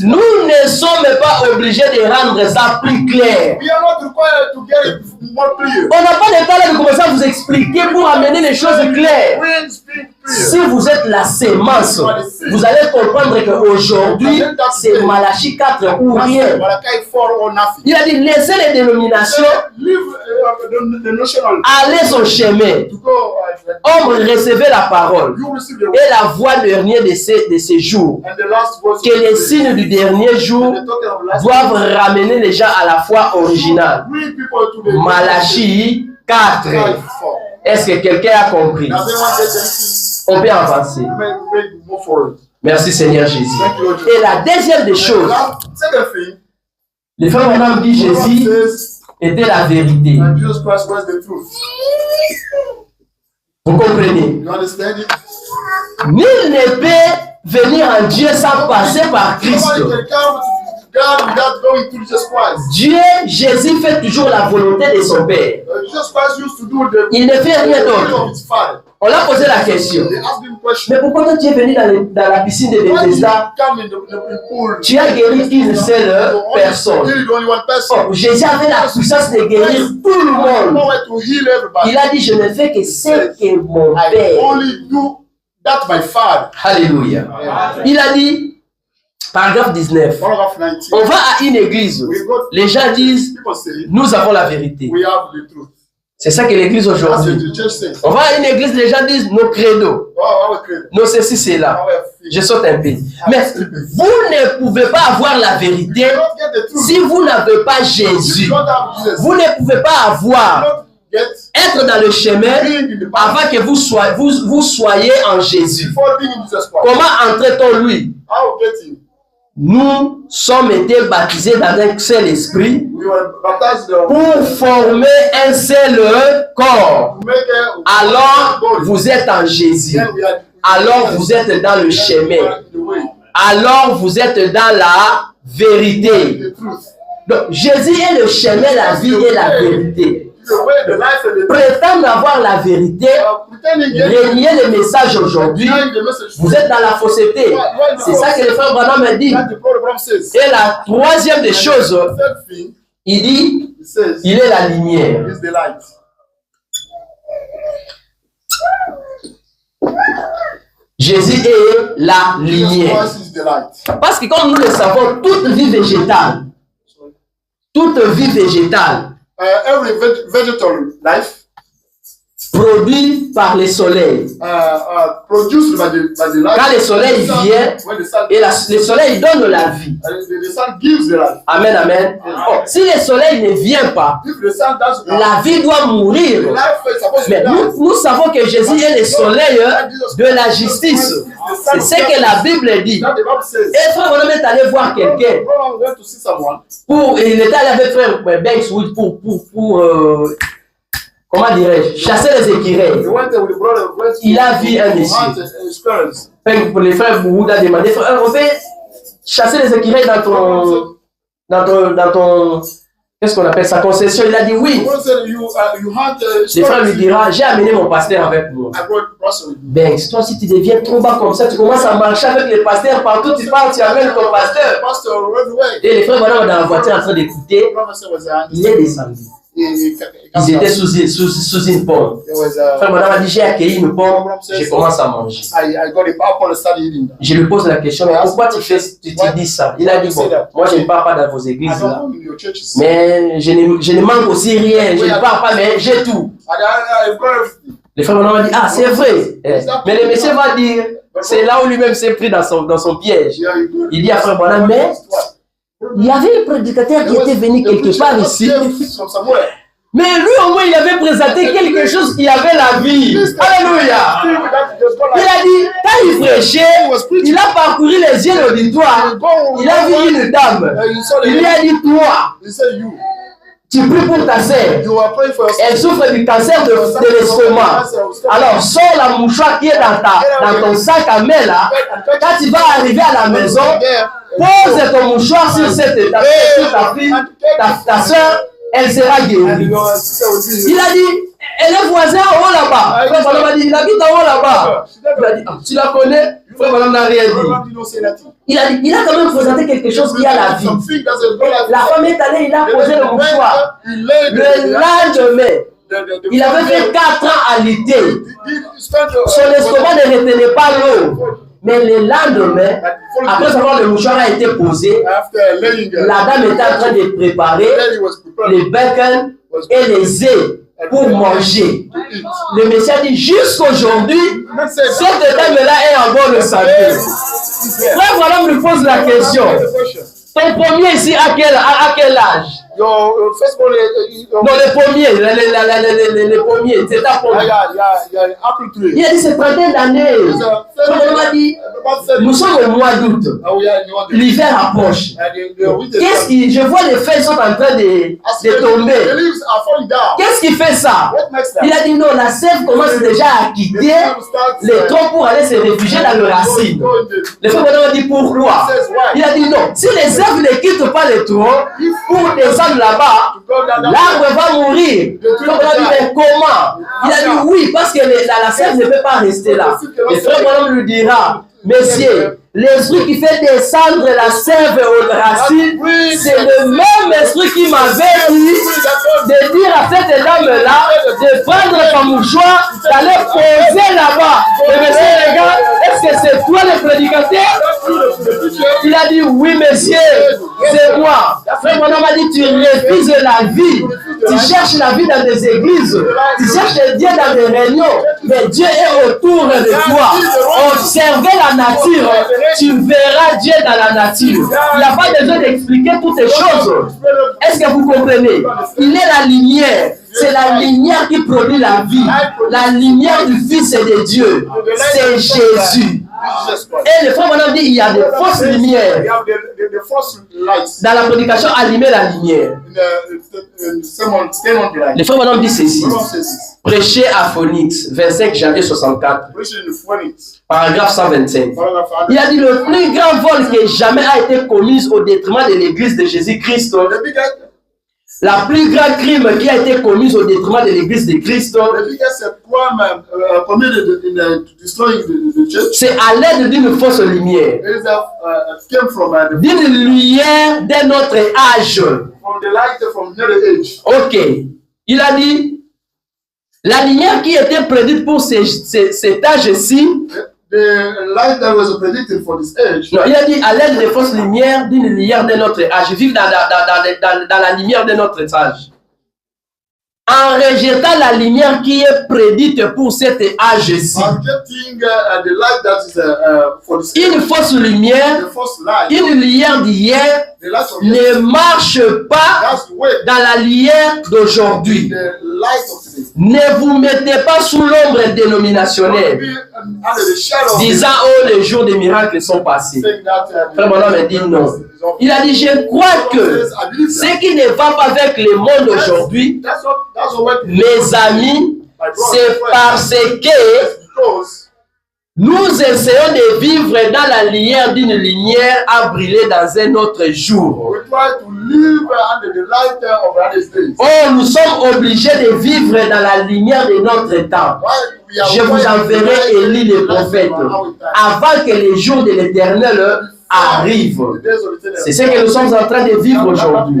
Nous ne sommes pas obligés de rendre ça plus clair. On n'a pas le temps de commencer à vous expliquer pour amener les choses claires. Si vous êtes la sémence, vous allez comprendre qu'aujourd'hui, c'est Malachie 4 ou rien. Il a dit, laissez les dénominations, allez son chemin. Homme, recevez la parole et la voix dernière de ces jours. Que les signes du dernier jour doivent ramener les gens à la foi originale. Malachie 4. Est-ce que quelqu'un a compris? On peut avancer. Merci Seigneur Jésus. Et la deuxième des choses, le frère Branham dit Jésus était la vérité. Vous comprenez? Nul ne peut venir en Dieu sans passer par Christ. Dieu, Jésus fait toujours la volonté de son Père. Il ne fait rien d'autre. On l'a posé la question. Mais pourquoi toi tu es venu dans la piscine de Bethesda? Tu as guéri une seule personne. Oh, Jésus avait la puissance de guérir tout le monde. Il a dit, je ne fais que ce que mon Père. Alléluia. Il a dit, paragraphe 19. On va à une église. Les gens disent, nous avons la vérité. C'est ça que l'église aujourd'hui. On va à une église, les gens disent nos credos. Nos ceci, c'est là. Je saute un peu. Mais vous ne pouvez pas avoir la vérité si vous n'avez pas Jésus. Vous ne pouvez pas avoir, être dans le chemin avant que vous soyez en Jésus. Comment entrait-on lui? Nous sommes été baptisés dans un seul esprit pour former un seul corps. Alors, vous êtes en Jésus. Alors, vous êtes dans le chemin. Alors, vous êtes dans la vérité. Donc, Jésus est le chemin, la vie et la vérité. Prétendre avoir la vérité, renier le message aujourd'hui, vous êtes dans la fausseté. C'est ça que le frère Branham a dit. Et la troisième des choses, il dit, il est la lumière. Jésus est la lumière. Parce que comme nous le savons, toute vie végétale, produit par le soleil. Produced by the light. Quand le soleil vient, et le soleil donne la vie. The sun gives the light. Amen, amen. Oh, si le soleil ne vient pas, la vie doit mourir. Mais nous savons que Jésus est le soleil de la justice. C'est ce que la Bible dit. Et frère Bonhomme est allé voir quelqu'un. Il était allé avec frère Banks pour comment dirais-je, chasser les écureuils. Il a vu un monsieur. Pour les frères Bouhoud a demandé, frère, on fait chasser les écureuils dans ton qu'est-ce qu'on appelle sa concession. Il a dit oui. Les frères lui dira, j'ai amené mon pasteur avec moi. Ben, toi si tu deviens trop bas comme ça, tu commences à marcher avec les pasteurs partout, tu pars, tu amènes ton pasteur. Et les frères voilà dans la voiture en train d'écouter, il est descendu. Ils étaient sous une pomme. Frère madame a dit, j'ai accueilli une pomme, je commence à manger. Je lui pose la question, mais pourquoi tu dis ça? Il a dit, bon, moi je ne pars pas dans vos églises là. Mais je ne manque aussi rien, je ne pars pas, mais j'ai tout. Le frère madame a dit, ah c'est vrai. Mais le monsieur va dire, c'est là où lui-même s'est pris dans son piège. Il dit à frère madame, mais il y avait un prédicateur qui était venu quelque part ici. Mais lui au moins il avait présenté quelque chose qui avait la vie. Alléluia. Il a dit, quand il prêchait, il a parcouru les yeux de l'auditoire. Il a vu une dame. Il lui a dit, toi, tu pries pour ta sœur. Elle souffre du cancer de l'estomac. Alors, sors la mouchoir qui est dans ton sac à main là. Quand tu vas arriver à la maison, pose ton mouchoir sur cette étape. Ta fille, ta soeur, elle sera guérie. Il a dit, elle est voisine en haut là-bas. Frère Madame a dit, il habite en haut là-bas. Il a dit, ah, tu la connais? Frère Madame n'a rien dit. Il a quand même présenté quelque chose qui a la vie. La femme est allée, il a posé le mouchoir. Le lendemain, il avait fait 4 ans à lutter. Son estomac ne retenait pas l'eau. Mais le lendemain, après avoir le mouchoir a été posé, la dame était en train de préparer les bacon et les œufs pour manger. Le monsieur a dit, jusqu'aujourd'hui, cette dame-là est en bonne santé. Frère, voilà, me pose la question. Ton premier ici, à quel âge? Non, les pommiers, les pommiers, c'est ta pomme. Il a dit, c'est 31 d'années. On m'a dit, nous sommes au mois d'août. L'hiver approche. Qu'est-ce qui, je vois les feuilles sont en train de tomber. Qu'est-ce qui fait ça? Il a dit, non, la sève commence déjà à quitter les troncs pour aller se réfugier dans le racine. Le frère m'a dit, pourquoi? Il a dit, non, si les sèves ne quittent pas les troncs, pour descendre là-bas, l'arbre va mourir. Donc on a dit, mais comment? Il a dit oui, parce que la sève ne peut pas rester là. Le frère Bonhomme lui dira, messieurs, l'esprit qui fait descendre la sève aux racines, c'est le même esprit qui m'avait dit de dire à cette dame-là de prendre son mouchoir, d'aller poser là-bas. Et monsieur, regarde, est-ce que c'est toi le prédicateur? Il a dit oui, monsieur, c'est moi. Frère Bonhomme a dit, tu refuses la vie. Tu cherches la vie dans des églises. Tu cherches Dieu dans des réunions. Mais Dieu est autour de toi. Observez la nature. Tu verras Dieu dans la nature. Il n'y a pas besoin d'expliquer toutes les choses. Est-ce que vous comprenez? Il est la lumière. C'est la lumière qui produit la vie. La lumière du Fils de Dieu. C'est Jésus. Et le frère Bonhomme dit, il y a des fausses lumières. Dans la prédication, allumer la lumière. Le frère Bonhomme dit ceci. Prêcher à Phoenix, 25 janvier 64. Paragraphe 125. Il a dit, le plus grand vol qui jamais a été commis au détriment de l'église de Jésus-Christ. La plus grande crime qui a été commise au détriment de l'église de Christ, c'est à l'aide d'une fausse lumière. D'une lumière d'un autre âge. Ok. Il a dit, la lumière qui était prédite pour cet âge-ci, non, il a dit à l'aide de fausses lumières, d'une lumière de notre âge. Vivre dans la lumière de notre âge. en rejetant la lumière qui est prédite pour cet âge-ci. Une fausse lumière, une lumière d'hier ne marche pas dans la lumière d'aujourd'hui. Ne vous mettez pas sous l'ombre dénominationnelle, disant « Oh, les jours des miracles sont passés ». Frère Branham a dit non. Il a dit, je crois que ce qui ne va pas avec le monde aujourd'hui, mes amis, c'est parce que nous essayons de vivre dans la lumière d'une lumière à brûler dans un autre jour. Oh, nous sommes obligés de vivre dans la lumière de notre temps. Je vous enverrai Élie le prophète avant que les jours de l'Éternel arrivent. C'est ce que nous sommes en train de vivre aujourd'hui.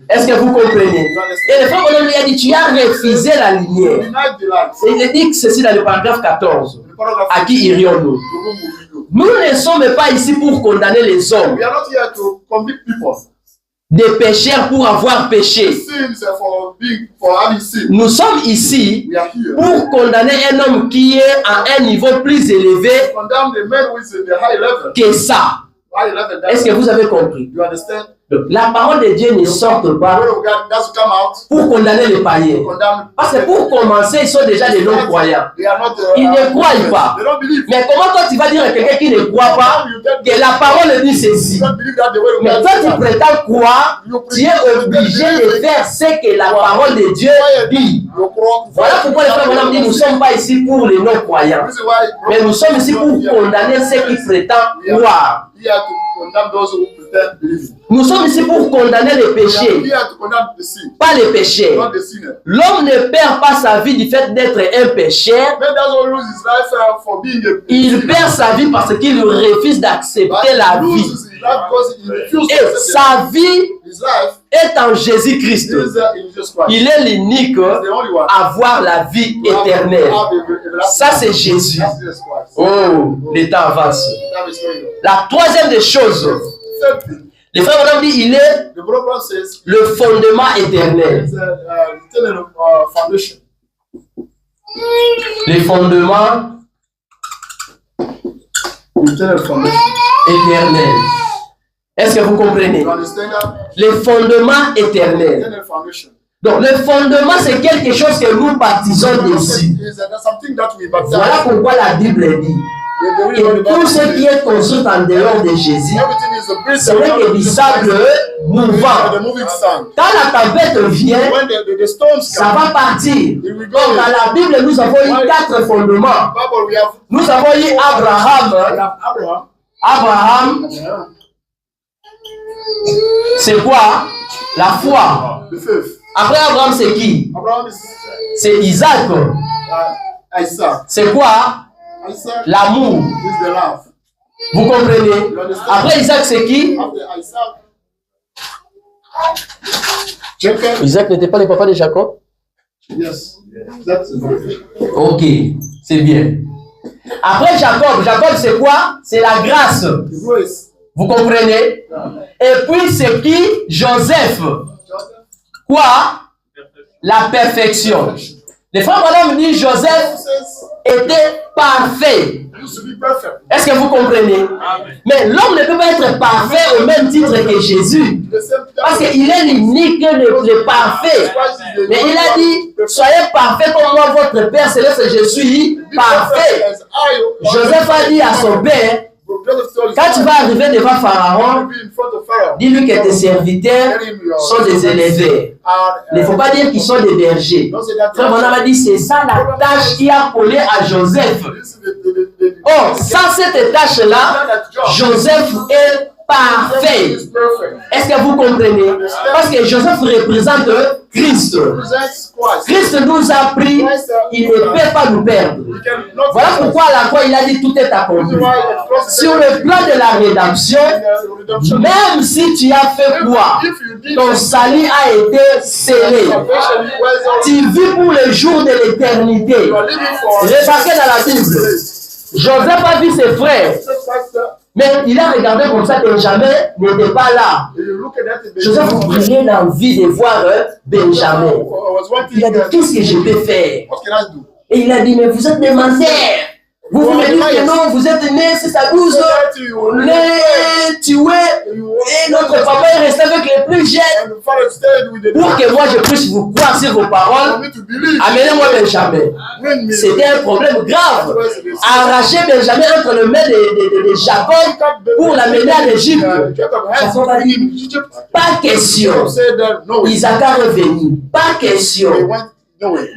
Est-ce que vous comprenez? Et le frère Bonhomme lui a dit, tu as refusé la lumière. Et il dit que ceci dans le paragraphe 14. À qui irions-nous? Nous ne sommes pas ici pour condamner les hommes, des pécheurs pour avoir péché. Nous sommes ici pour condamner un homme qui est à un niveau plus élevé que ça. Est-ce que vous avez compris? Donc, la parole de Dieu ne sort pas pour condamner les païens. Parce que pour commencer, ils sont déjà des non-croyants. Ils ne croient pas. Mais comment toi tu vas dire à quelqu'un qui ne croit pas que la parole dit ceci? Mais toi tu prétends croire, tu es obligé de faire ce que la parole de Dieu dit. Voilà pourquoi les frères Branham dit nous ne sommes pas ici pour les non-croyants. Mais nous sommes ici pour condamner ceux qui prétendent croire. Nous sommes ici pour condamner les péchés, pas les péchés. L'homme ne perd pas sa vie du fait d'être un pécheur. Il perd sa vie parce qu'il refuse d'accepter la vie. Et sa vie est en Jésus-Christ. Il est l'unique à avoir la vie éternelle. Ça, c'est Jésus. Oh, le temps avance. La troisième des choses, le frère Branham dit il est le fondement éternel. Le fondement éternel. Est-ce que vous comprenez? Le fondement éternel. Donc, le fondement, c'est quelque chose que nous baptisons dessus. Voilà pourquoi la Bible dit. Et tout ce qui est construit en dehors de Jésus, ce n'est que du sable mouvant. Quand la tempête vient, ça va partir. Donc, dans la Bible, nous avons eu 4 fondements. Nous avons eu Abraham. C'est quoi? La foi. Après Abraham, c'est qui? C'est Isaac. C'est quoi? L'amour. Vous comprenez? Après Isaac, c'est qui? Isaac n'était pas le papa de Jacob? Ok, c'est bien. Après Jacob, c'est quoi? C'est la grâce. Vous comprenez? Et puis c'est qui? Joseph. Quoi? La perfection. Les frères Branham disent Joseph était parfait. Est-ce que vous comprenez? Mais l'homme ne peut pas être parfait au même titre que Jésus. Parce qu'il est l'unique, le parfait. Mais il a dit, soyez parfait comme moi, votre Père Céleste, je suis parfait. Joseph a dit à son père, quand tu vas arriver devant Pharaon, dis-lui que tes serviteurs sont des éleveurs. Il ne faut pas dire qu'ils sont des bergers. Frère Branham a dit, c'est ça la tâche qui a collé à Joseph. Oh, sans cette tâche-là, Joseph est parfait. Est-ce que vous comprenez? Parce que Joseph représente Christ. Christ nous a pris, il ne peut pas nous perdre. Voilà pourquoi à la croix il a dit tout est accompli. Sur le plan de la rédemption, même si tu as fait quoi, ton salut a été scellé. Tu vis pour le jour de l'éternité. Remarquez dans la Bible, Joseph a vu ses frères Mais il a regardé comme ça, Benjamin n'était pas là. Joseph prenait l'envie de voir Benjamin. Il a dit, qu'est-ce que je peux faire? Et il a dit, mais vous êtes des menteur. Vous me dites que non, vous êtes né, c'est sa douce, né, tué, et notre papa est resté avec les plus jeunes. Pour que moi je puisse vous croire sur vos paroles, amenez-moi Benjamin. C'était un problème grave. Arracher Benjamin entre les mains de Jacob pour l'amener à l'Égypte. Jacob a dit, pas question. Isaac est revenu, pas question.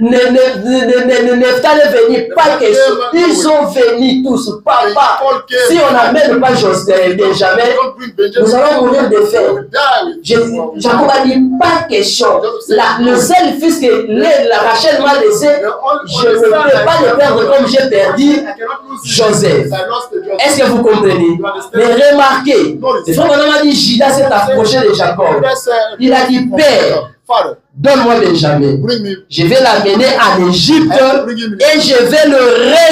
Nephtal est venu, pas question. Ils sont venus tous. Papa, si on n'amène pas Benjamin, nous allons mourir de faim. Jacob a dit, pas question. Le seul fils que Rachel m'a laissé, je ne peux pas le perdre comme j'ai perdu Joseph. Est-ce que vous comprenez? Mais remarquez, le frère Branham a dit, Judas s'est approché de Jacob. Il a dit, Père, donne-moi Benjamin. Je vais l'amener en Égypte et je vais le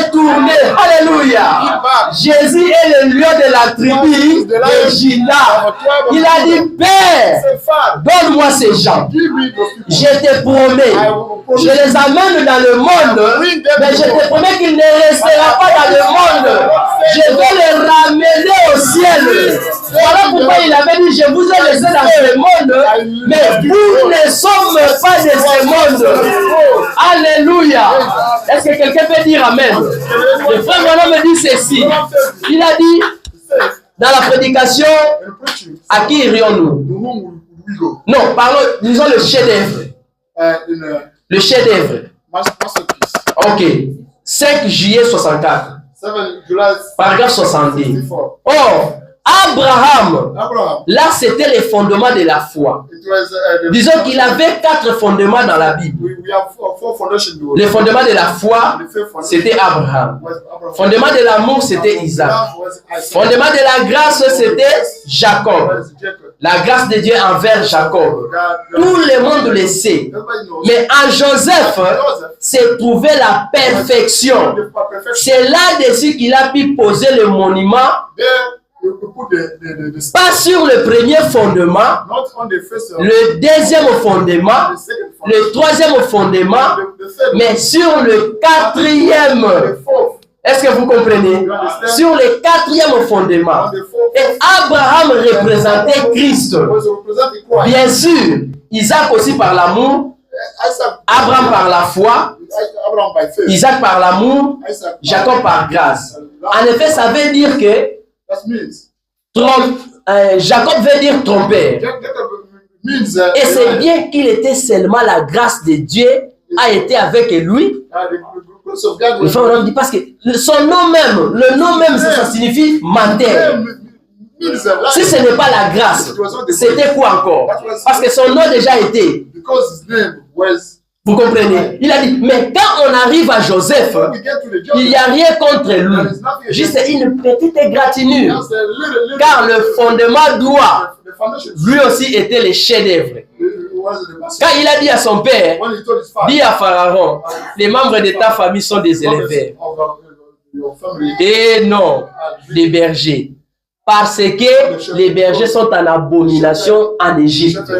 retourner. Alléluia. Jésus est le lieu de la tribu de Juda. Il a dit, Père, donne-moi ces gens. Je te promets. Je les amène dans le monde, mais je te promets qu'il ne restera pas dans le monde. Je vais les ramener au ciel. Voilà pourquoi il avait dit, je vous ai laissé dans ce monde, mais vous ne sommes pas de ce monde. Alléluia. Est-ce que quelqu'un peut dire Amen? Le frère Branham me dit ceci. Il a dit, dans la prédication, à qui irions-nous? Non, parlons, disons le chef-d'œuvre. Le chef-d'œuvre. Ok. 5 juillet 64. Paragraphe 70. Or, Abraham, là c'était les fondements de la foi. Disons qu'il avait 4 fondements dans la Bible. Le fondement de la foi, c'était Abraham. Fondement de l'amour, c'était Isaac. Fondement de la grâce, c'était Jacob. La grâce de Dieu envers Jacob. Tout le monde le sait. Mais en Joseph, s'est trouvé la perfection. C'est là-dessus qu'il a pu poser le monument. Pas sur le premier fondement, le deuxième fondement, le troisième fondement, mais sur le 4e. Est-ce que vous comprenez? Sur le 4e fondement. Et Abraham représentait Christ. Bien sûr, Isaac aussi par l'amour, Abraham par la foi, Isaac par l'amour, Jacob par grâce. En effet, ça veut dire que Jacob veut dire tromper. Et c'est bien qu'il était seulement la grâce de Dieu a été avec lui. Le frère Branham dit parce que son nom même, le nom même, ça signifie menteur. Si ce n'est pas la grâce, c'était quoi encore? Parce que son nom déjà était. Vous comprenez? Il a dit, mais quand on arrive à Joseph, il n'y a rien contre lui. Juste une petite égratignure. Car le fondement doit, lui aussi, était le chef-d'œuvre. Quand il a dit à son père, dit à Pharaon, les membres de ta famille sont des éleveurs. Et non, des bergers. Parce que les bergers sont en abomination en Égypte.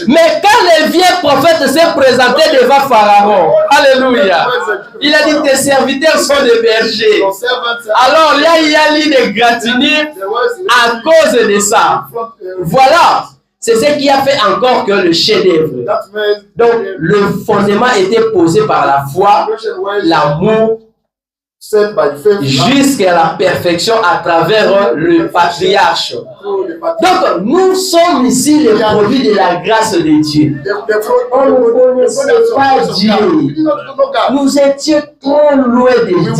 Mais quand le vieux prophète s'est présenté devant Pharaon, alléluia, il a dit tes serviteurs sont des bergers. Alors là, il y a eu des gratignures à cause de ça. Voilà, c'est ce qui a fait encore que le chef-d'œuvre. Donc, le fondement était posé par la foi, l'amour, jusqu'à la perfection à travers le patriarche. Donc, nous sommes ici les produits de la grâce de Dieu. On ne connaissait pas Dieu. Nous étions trop loin de Dieu.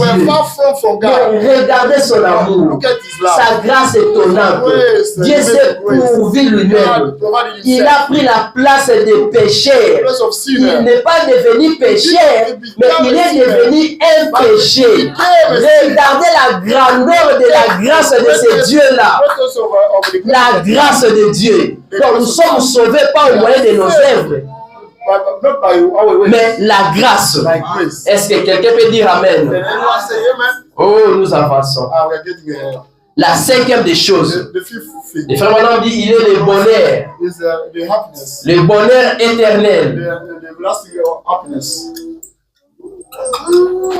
Mais regardez son amour, sa grâce étonnante. Dieu s'est pourvu lui-même. Il a pris la place des pécheurs. Il n'est pas devenu pécheur, mais il est devenu un péché. Regardez la grandeur de la grâce de ce Dieu-là. La grâce de Dieu. Donc nous sommes sauvés pas au moyen de nos œuvres, mais la grâce. Est-ce que quelqu'un peut dire Amen? Oh, nous avançons. La cinquième des choses. Le frère Branham dit, il est le bonheur. Le bonheur éternel.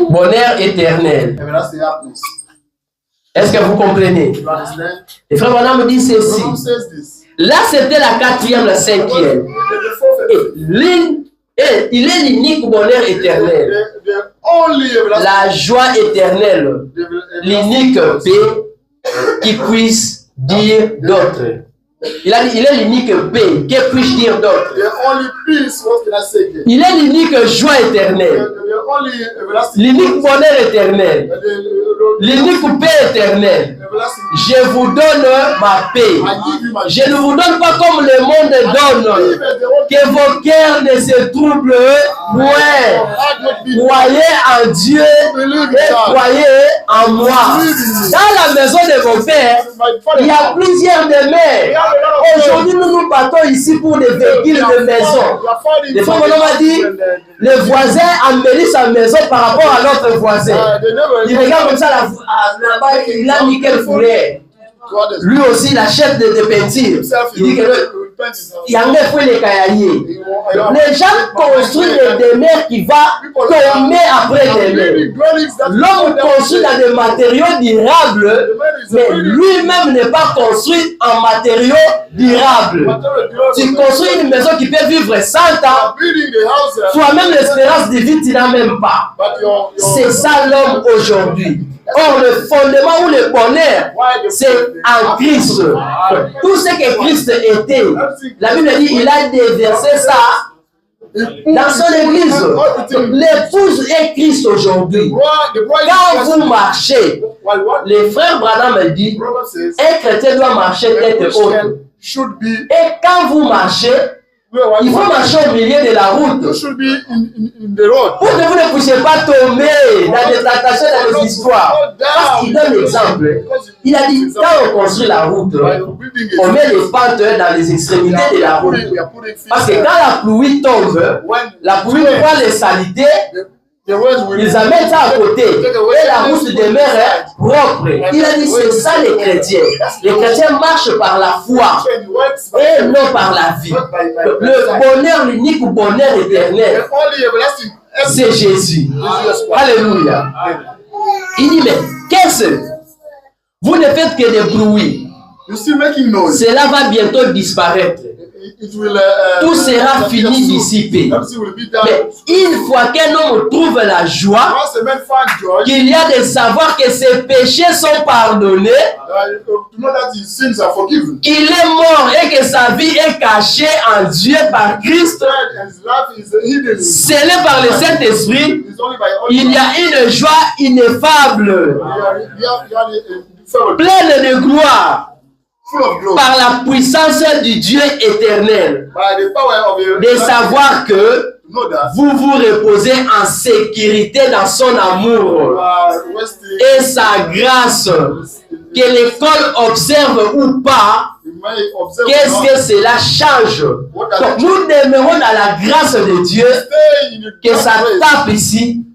Bonheur éternel. Est-ce que vous comprenez? Le frère Branham dit ceci. Là, c'était la quatrième, la cinquième. Il est l'unique bonheur éternel. La joie éternelle. L'unique paix qui puisse dire d'autres. Il est l'unique paix. Que puis-je dire d'autre? Il est l'unique joie éternelle. L'unique bonheur éternel. L'unique paix éternelle. Je vous donne ma paix. Je ne vous donne pas comme le monde donne. Que vos cœurs ne se troublent point. Croyez en Dieu et croyez en moi. Dans la maison de mon père, il y a plusieurs demeures. Aujourd'hui, nous nous battons ici pour des véhicules de maison. Des fois, on m'a dit, le voisin embellit sa maison par rapport à l'autre voisin. Il regarde comme ça là-bas, il a mis quelle fourrière. Lui aussi, il achète des peintures. Il dit que il y a les cahiers. Les gens construisent des demeures qui vont tomber après demain. L'homme construit dans des matériaux durables, mais lui-même n'est pas construit en matériaux durables. Tu construis une maison qui peut vivre 100 ans, toi-même l'espérance de vie, tu n'as même pas. C'est ça l'homme aujourd'hui. Or, le fondement ou le bonheur, c'est en Christ. Tout ce que Christ était, la Bible dit, il a déversé ça dans son église. L'épouse est Christ aujourd'hui. Quand vous marchez, les frères Branham dit, un chrétien doit marcher tête haute. Et quand vous marchez, il faut marcher au milieu de la route. Pour que vous ne puissiez pas tomber dans des tractations, dans des histoires. Parce qu'il donne l'exemple. Il a dit, quand on construit la route, on met les pentes dans les extrémités de la route. Parce que quand la pluie tombe, la pluie prend les saletés, ils amènent ça à côté. Et la route demeure propre. Il a dit, c'est ça les chrétiens. Les chrétiens marchent par la foi et non par la vie. Le bonheur, l'unique bonheur éternel, c'est Jésus. Alléluia. Il dit, mais qu'est-ce que vous ne faites que des bruits. Cela va bientôt disparaître. Tout sera fini, dissipé. Mais une fois qu'un homme trouve la joie, qu'il y a de savoir que ses péchés sont pardonnés, il est mort et que sa vie est cachée en Dieu par Christ, scellé par le Saint-Esprit, il y a une joie ineffable, pleine de gloire, par la puissance du Dieu éternel, de savoir que vous vous reposez en sécurité dans son amour et sa grâce, que l'école observe ou pas, qu'est-ce que cela change? Donc nous demeurons dans la grâce de Dieu, que ça tape ici,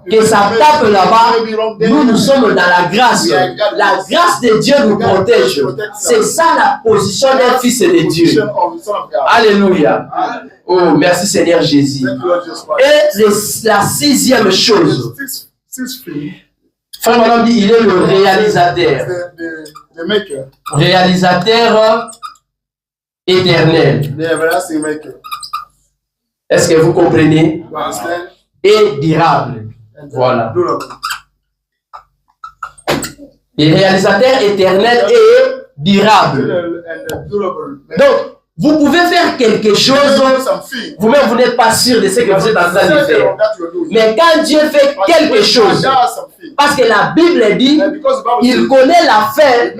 que ça tape là-bas, nous sommes dans la grâce. La grâce de Dieu nous protège. C'est ça la position d'un fils de Dieu. Alléluia. Oh, merci Seigneur Jésus. Et la sixième chose, Frère Branham dit, il est le réalisateur. Réalisateur éternel. Est-ce que vous comprenez? Et durable. Voilà. Le réalisateur éternel et durable. Donc, vous pouvez faire quelque chose, vous-même vous n'êtes pas sûr de ce que vous êtes en train de faire. Mais quand Dieu fait quelque chose, parce que la Bible dit, il connaît la fin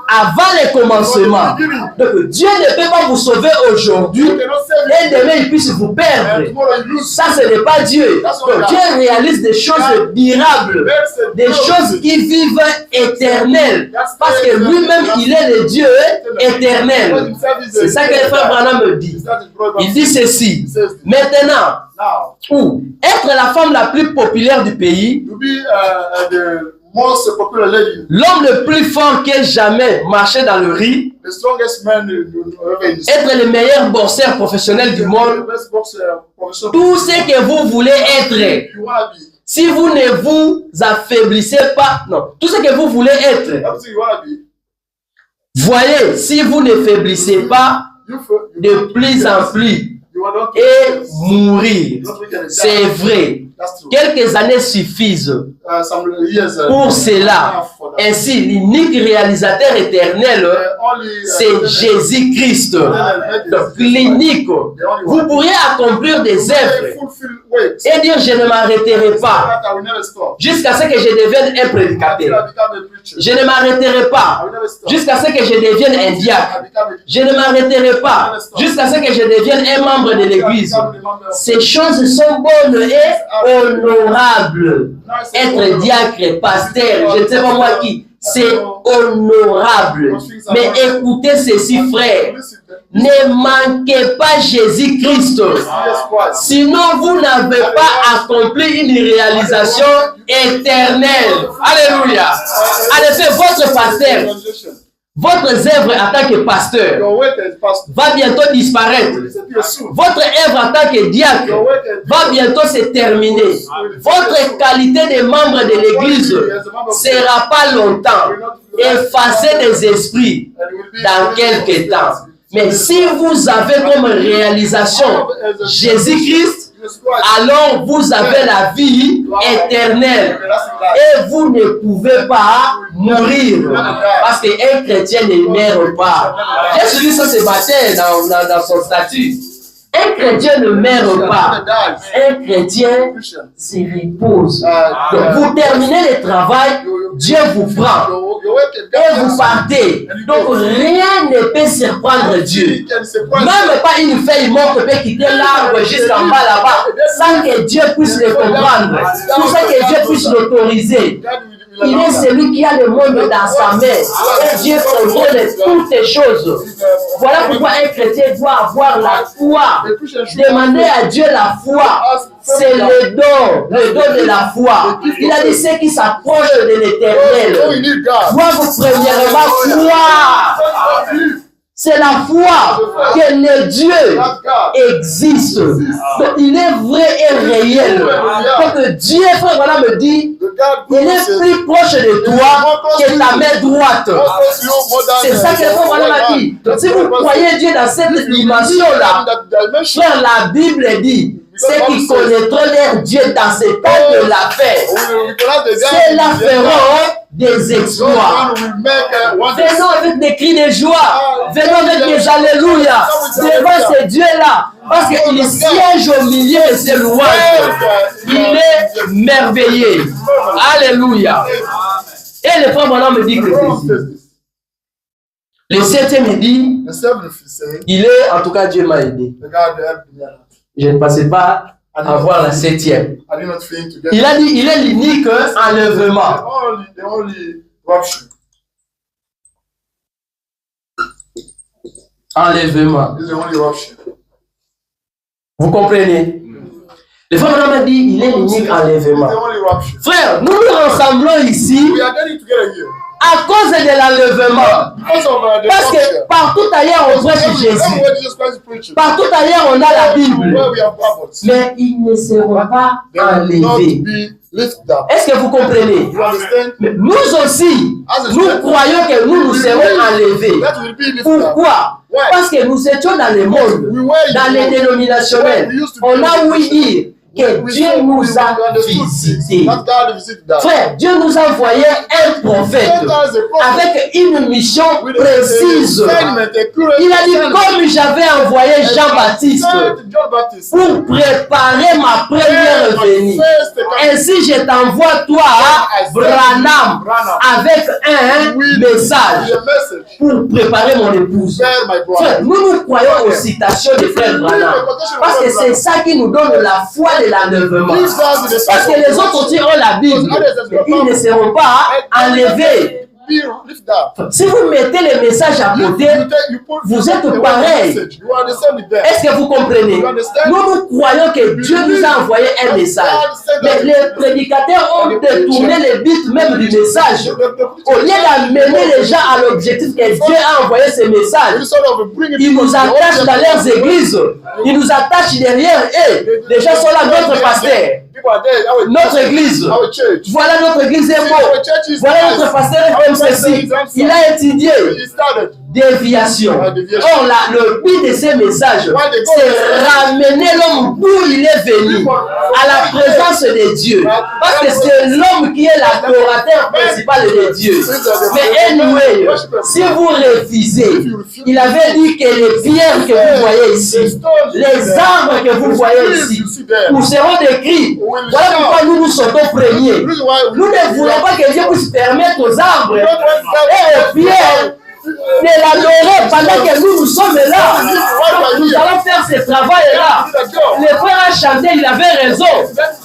avant le commencement. Donc Dieu ne peut pas vous sauver aujourd'hui et demain il puisse vous perdre. Ça, ce n'est pas Dieu. Donc Dieu réalise des choses durables, des choses qui vivent éternelles. Parce que lui-même, il est le Dieu éternel. C'est ça que le frère Branham me dit. Il dit ceci. Maintenant, être la femme la plus populaire du pays, L'homme le plus fort qu'ait jamais marché dans le riz, être le meilleur boxeur professionnel du monde, tout ce que vous voulez être, si vous ne vous affaiblissez pas, non, tout ce que vous voulez être, voyez, si vous ne faiblissez pas de plus en plus et mourir, c'est vrai. Quelques années suffisent pour cela. Ainsi, l'unique réalisateur éternel, c'est Jésus-Christ. Donc, l'unique. Vous pourriez accomplir des œuvres et dire je ne m'arrêterai pas jusqu'à ce que je devienne un prédicateur. Je ne m'arrêterai pas jusqu'à ce que je devienne un diacre. Je ne m'arrêterai pas jusqu'à ce que je devienne un membre de l'église. Ces choses sont bonnes et honorables. Être diacre, pasteur, je ne sais pas moi qui, c'est honorable. Mais écoutez ceci, frère. Ne manquez pas Jésus-Christ. Sinon, vous n'avez pas accompli une réalisation éternelle. Alléluia. Allez, votre pasteur, votre œuvre en tant que pasteur va bientôt disparaître. Votre œuvre en tant que diacre va bientôt se terminer. Votre qualité de membre de l'église ne sera pas longtemps effacée des esprits dans quelques temps. Mais si vous avez comme réalisation Jésus-Christ, alors vous avez la vie éternelle et vous ne pouvez pas mourir parce qu'un chrétien ne meurt pas. J'ai suivi ça ce matin dans son statut. Un chrétien ne meurt pas. Un chrétien se repose. Donc vous terminez le travail, Dieu vous prend et vous partez. Donc rien ne peut surprendre Dieu. Même pas une feuille morte peut quitter l'arbre jusqu'en bas là-bas sans que Dieu puisse le comprendre, sans que Dieu puisse l'autoriser. Il est celui qui a le monde dans sa main. Et Dieu contrôle toutes ces choses. Voilà pourquoi un chrétien doit avoir la foi. Demander à Dieu la foi. C'est le don de la foi. Il a dit ceux qui s'approchent de l'éternel doivent premièrement croire. C'est la foi que le Dieu existe. Donc, il est vrai et réel. Donc Dieu, frère, voilà, me dit, il est plus proche de toi que ta main droite. C'est ça que le frère voilà m'a dit. Donc, si vous croyez Dieu dans cette dimension-là, frère, la Bible dit, ceux qui connaîtront leur Dieu dans ce temps de la paix, ceux-là feront des exploits. Venons avec des cris de joie. Venons avec des alléluia devant ce Dieu-là. Parce qu'il siège au milieu de ses louanges. Il est merveilleux. Alléluia. Et le frère maintenant me dit que le 7e midi, il est, en tout cas Dieu m'a aidé. Je ne pensais pas avoir la 7e. Il a dit, il est l'unique enlèvement. Enlèvement. Vous comprenez? Le frère m'a dit, il est l'unique enlèvement. Frère, nous nous rassemblons ici à cause de l'enlèvement. Parce que partout ailleurs on prêche Jésus. Partout ailleurs on a la Bible. Mais ils ne seront pas enlevés. Est-ce que vous comprenez? Mais nous aussi, nous croyons que nous serons enlevés. Pourquoi? Parce que nous étions dans le monde, dans les dénominationnels. On a ouï dire que Dieu nous a visités. Frère, Dieu nous a envoyé un prophète avec une mission précise. Il a dit, comme j'avais envoyé Jean-Baptiste pour préparer ma première venue, ainsi je t'envoie toi, Branham, avec un message pour préparer mon épouse. Frère, nous croyons aux citations de frère Branham parce que c'est ça qui nous donne la foi de l'enlèvement. Parce que les autres aussi ont la Bible, mais ils ne seront pas enlevés. Si vous mettez les messages à côté, vous êtes pareil. Est-ce que vous comprenez? Nous croyons que Dieu nous a envoyé un message. Mais les prédicateurs ont détourné les buts même du message. Au lieu d'amener les gens à l'objectif que Dieu a envoyé ce message, ils nous attachent dans leurs églises. Ils nous attachent derrière eux. Les gens sont là, notre pasteur. Notre église. Voilà notre église est beau. Voilà notre pasteur comme ceci. Il a étudié. Déviation. Or, là, le but de ces messages, c'est ramener l'homme d'où il est venu, à la présence de Dieu. Parce que c'est l'homme qui est l'adorateur principal de Dieu. Mais anyway, si vous refusez, il avait dit que les pierres que vous voyez ici, les arbres que vous voyez ici, nous seront décrits. Voilà pourquoi nous nous sortons premiers. Nous ne voulons pas que Dieu puisse permettre aux arbres et aux pierres de l'adorer pendant que nous sommes là. Nous allons faire ce travail-là. Le frère a chanté, il avait raison.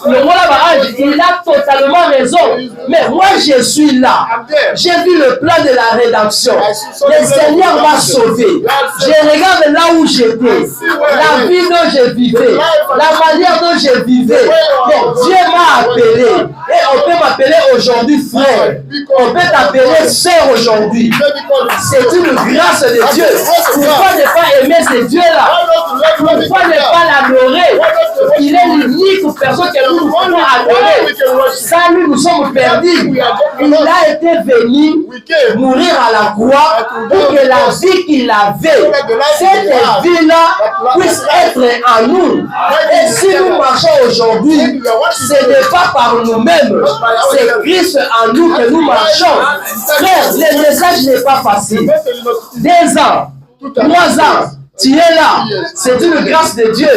Le roi Barage, il a totalement raison. Mais moi, je suis là. J'ai vu le plan de la rédemption. Le Seigneur m'a sauvé. Je regarde là où j'étais, la vie dont je vivais, la manière dont je vivais. Mais Dieu m'a appelé. Et on peut m'appeler aujourd'hui frère. On peut t'appeler sœur aujourd'hui. C'est une grâce de Dieu. Pourquoi ne pas aimer ce Dieu-là? Pourquoi ne pas l'adorer? Il est l'unique personne que nous pouvons adorer. Sans lui, nous sommes perdus. Il a été venu mourir à la croix pour que la vie qu'il avait, cette vie-là, puisse être en nous. Et si nous marchons aujourd'hui, ce n'est pas par nous-mêmes. C'est Christ en nous que nous marchons. Frère, le message n'est pas facile. 2 ans, 3 ans, tu es là. C'est une grâce de Dieu.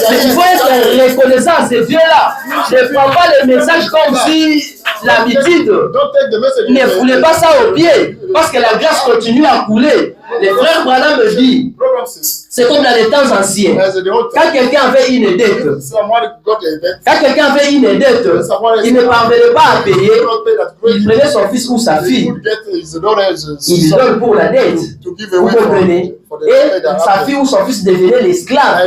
Mais il faut être reconnaissant à ce Dieu-là. Ne prends pas le message comme si l'habitude. Ne foulez pas ça au pied. Parce que la grâce continue à couler. Les frères Branham me disent, c'est comme dans les temps anciens. Quand quelqu'un avait une dette, il ne parvenait pas à payer, il prenait son fils ou sa fille, il donne pour la dette. Vous comprenez? Et sa fille ou son fils devenait l'esclave.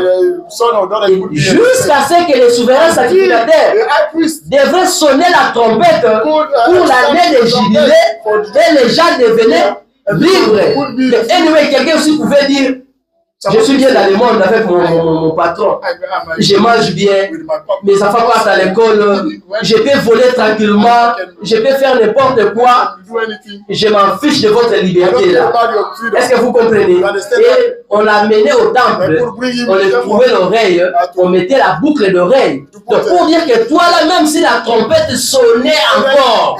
Jusqu'à ce que le souverain sacrificateur devrait sonner la trompette pour l'année de jubilé et les gens devenaient libres. Et anyway, quelqu'un aussi pouvait dire, je suis bien dans le monde avec mon patron. Je mange bien. Mes enfants partent à l'école. Je peux voler tranquillement. Je peux faire n'importe quoi. Je m'en fiche de votre liberté là. Est-ce que vous comprenez? Et on l'a mené au temple. On lui trouvait l'oreille. On mettait la boucle d'oreille. Donc pour dire que toi là, même si la trompette sonnait encore,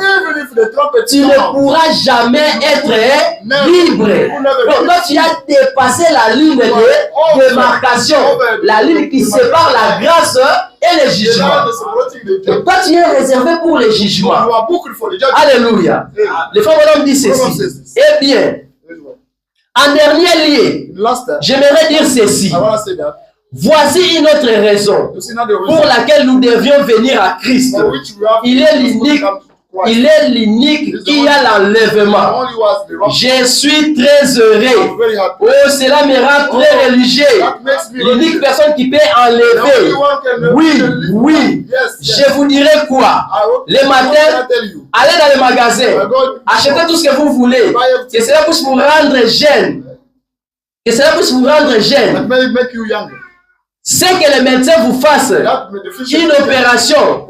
tu ne pourras jamais être libre. Donc quand tu as dépassé la ligne de démarcation, la ligne qui sépare la grâce et le jugement. Donc, toi, tu es réservé pour le jugement. Alléluia. Le frère Bonhomme dit ceci. Eh bien, en dernier lieu, j'aimerais dire ceci. Voici une autre raison pour laquelle nous devions venir à Christ. Il est l'unique. Il est l'unique qui a l'enlèvement. Je suis très heureux. Oh, cela me rend très religieux. L'unique personne qui peut enlever. Oui, oui. Je vous dirai quoi? Le matin, allez dans le magasin. Achetez tout ce que vous voulez. Que cela puisse vous rendre jeune. Que cela puisse vous rendre jeune. C'est que le médecin vous fasse une opération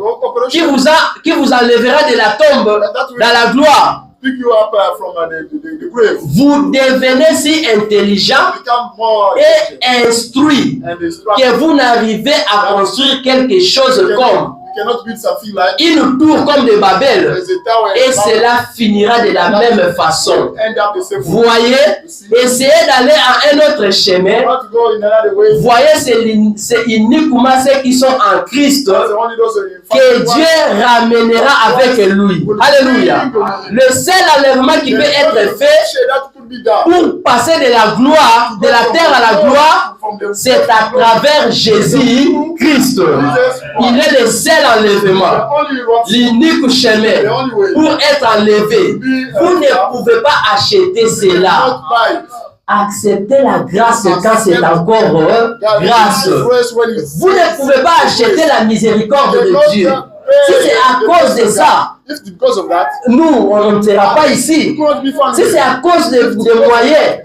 qui vous enlèvera de la tombe dans la gloire. Vous devenez si intelligent et instruit que vous n'arrivez à construire quelque chose comme une tour comme de Babel, et cela finira de la même façon. Vous voyez, essayez d'aller à un autre chemin. Voyez, c'est uniquement ceux qui sont en Christ que Dieu ramènera avec lui. Alléluia. Le seul enlèvement qui peut être fait pour passer de la gloire, de la terre à la gloire, c'est à travers Jésus Christ, il est le seul enlèvement, l'unique chemin pour être enlevé. Vous ne pouvez pas acheter cela. Acceptez la grâce quand c'est encore grâce. Vous ne pouvez pas acheter la miséricorde de Dieu. Si c'est à cause de ça, nous, on ne sera pas ici. Si c'est à cause des moyens.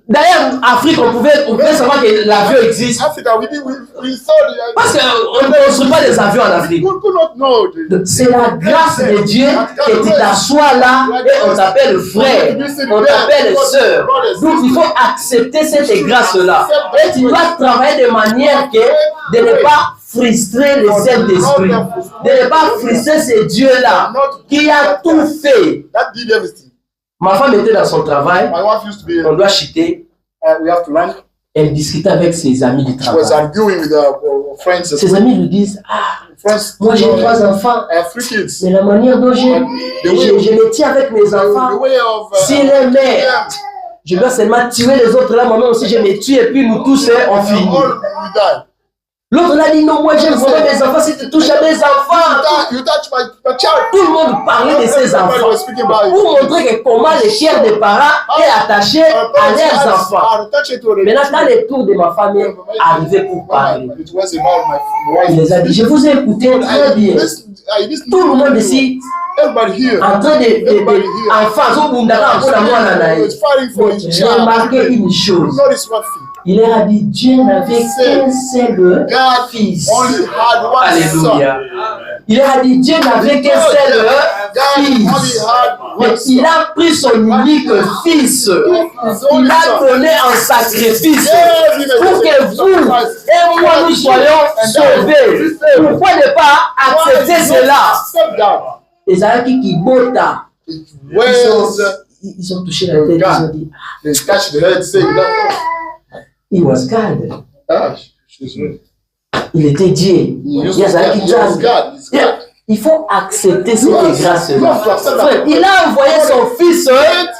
D'ailleurs, en Afrique, on pouvait savoir que l'avion existe. Parce qu'on ne construit pas des avions en Afrique. C'est la grâce de Dieu que tu t'assois là et on t'appelle frère, on t'appelle sœur. Donc il faut accepter cette grâce-là. Et tu dois travailler de manière de ne pas frustrer le Saint-Esprit, de ne pas frustrer ce Dieu-là qui a tout fait. Ma femme était dans son travail, on doit chuter. Elle discutait avec ses amis du travail. Ses amis lui disent, moi j'ai 3 enfants, mais la manière dont je me tiens avec mes enfants, s'il est mère, je dois seulement tuer les autres là, moi-même aussi je me tue et puis nous tous on finit. L'autre l'a dit, non, moi j'aime vraiment mes enfants, si tu touches à mes enfants. Tout le monde parlait de ses enfants pour montrer que comment le cœur des parents est attaché à leurs enfants. Maintenant, quand le tour de ma famille est arrivé pour parler, il les a dit, je vous ai écouté très bien. Tout le monde ici en train de enfants, j'ai remarqué une chose. Il leur a dit, Dieu n'avait qu'un seul fils. Alléluia. Il leur a dit, Dieu n'avait qu'un seul fils. Mais il a pris son unique fils. Il l'a donné en sacrifice pour que vous et moi nous soyons sauvés. Pourquoi ne pas accepter cela? Et ça qui bota. Ils ont touché la tête. Ils ont dit, he was God. Il était Dieu. Il faut accepter cette grâce-là. Il a envoyé son fils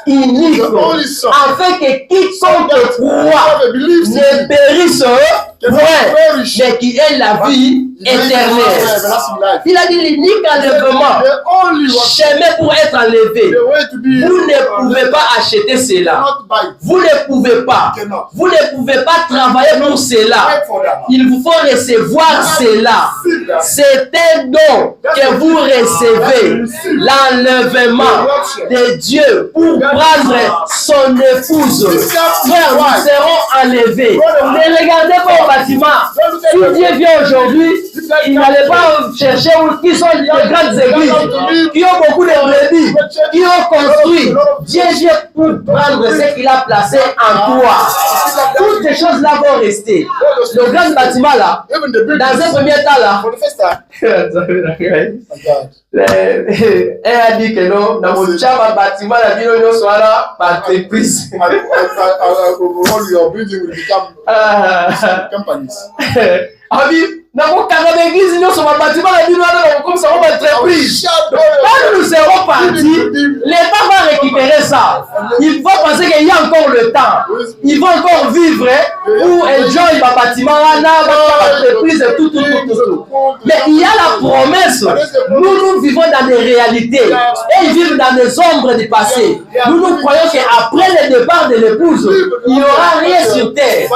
unique afin que quiconque croit ne périsse point, mais qui ait la vie éternelle. Il a dit l'unique enlèvement, chemin pour être enlevé. Vous ne pouvez pas acheter cela. Vous ne pouvez pas. Vous ne pouvez pas travailler pour cela. Il vous faut recevoir cela. C'est un don que vous recevez. L'enlèvement de Dieu pour prendre son épouse. Frère, nous serons enlevés. Ne regardez pas au bâtiment. Si Dieu vient aujourd'hui, il n'allait pas chercher qui sont les grandes églises, qui ont beaucoup de brebis, qui ont construit. Dieu vient pour prendre ce qu'il a placé en toi. Toutes ces choses-là vont rester. Le grand bâtiment là, dans un premier temps là, elle a dit que non, dans mon chama bâtiment la ville on soit là, par entreprise. Dans mon carré d'église, nous sommes en bâtiment, la ville comme ça, on va être entreprise. Quand nous serons partis, l'État va récupérer ça. Il va penser qu'il y a encore le temps. Ils vont encore vivre ou enjoy le bâtiment, l'entreprise, tout. Mais il y a la promesse. Nous vivons dans des réalités. Et ils vivent dans des ombres du passé. Nous croyons qu'après le départ de l'épouse, il n'y aura rien sur terre.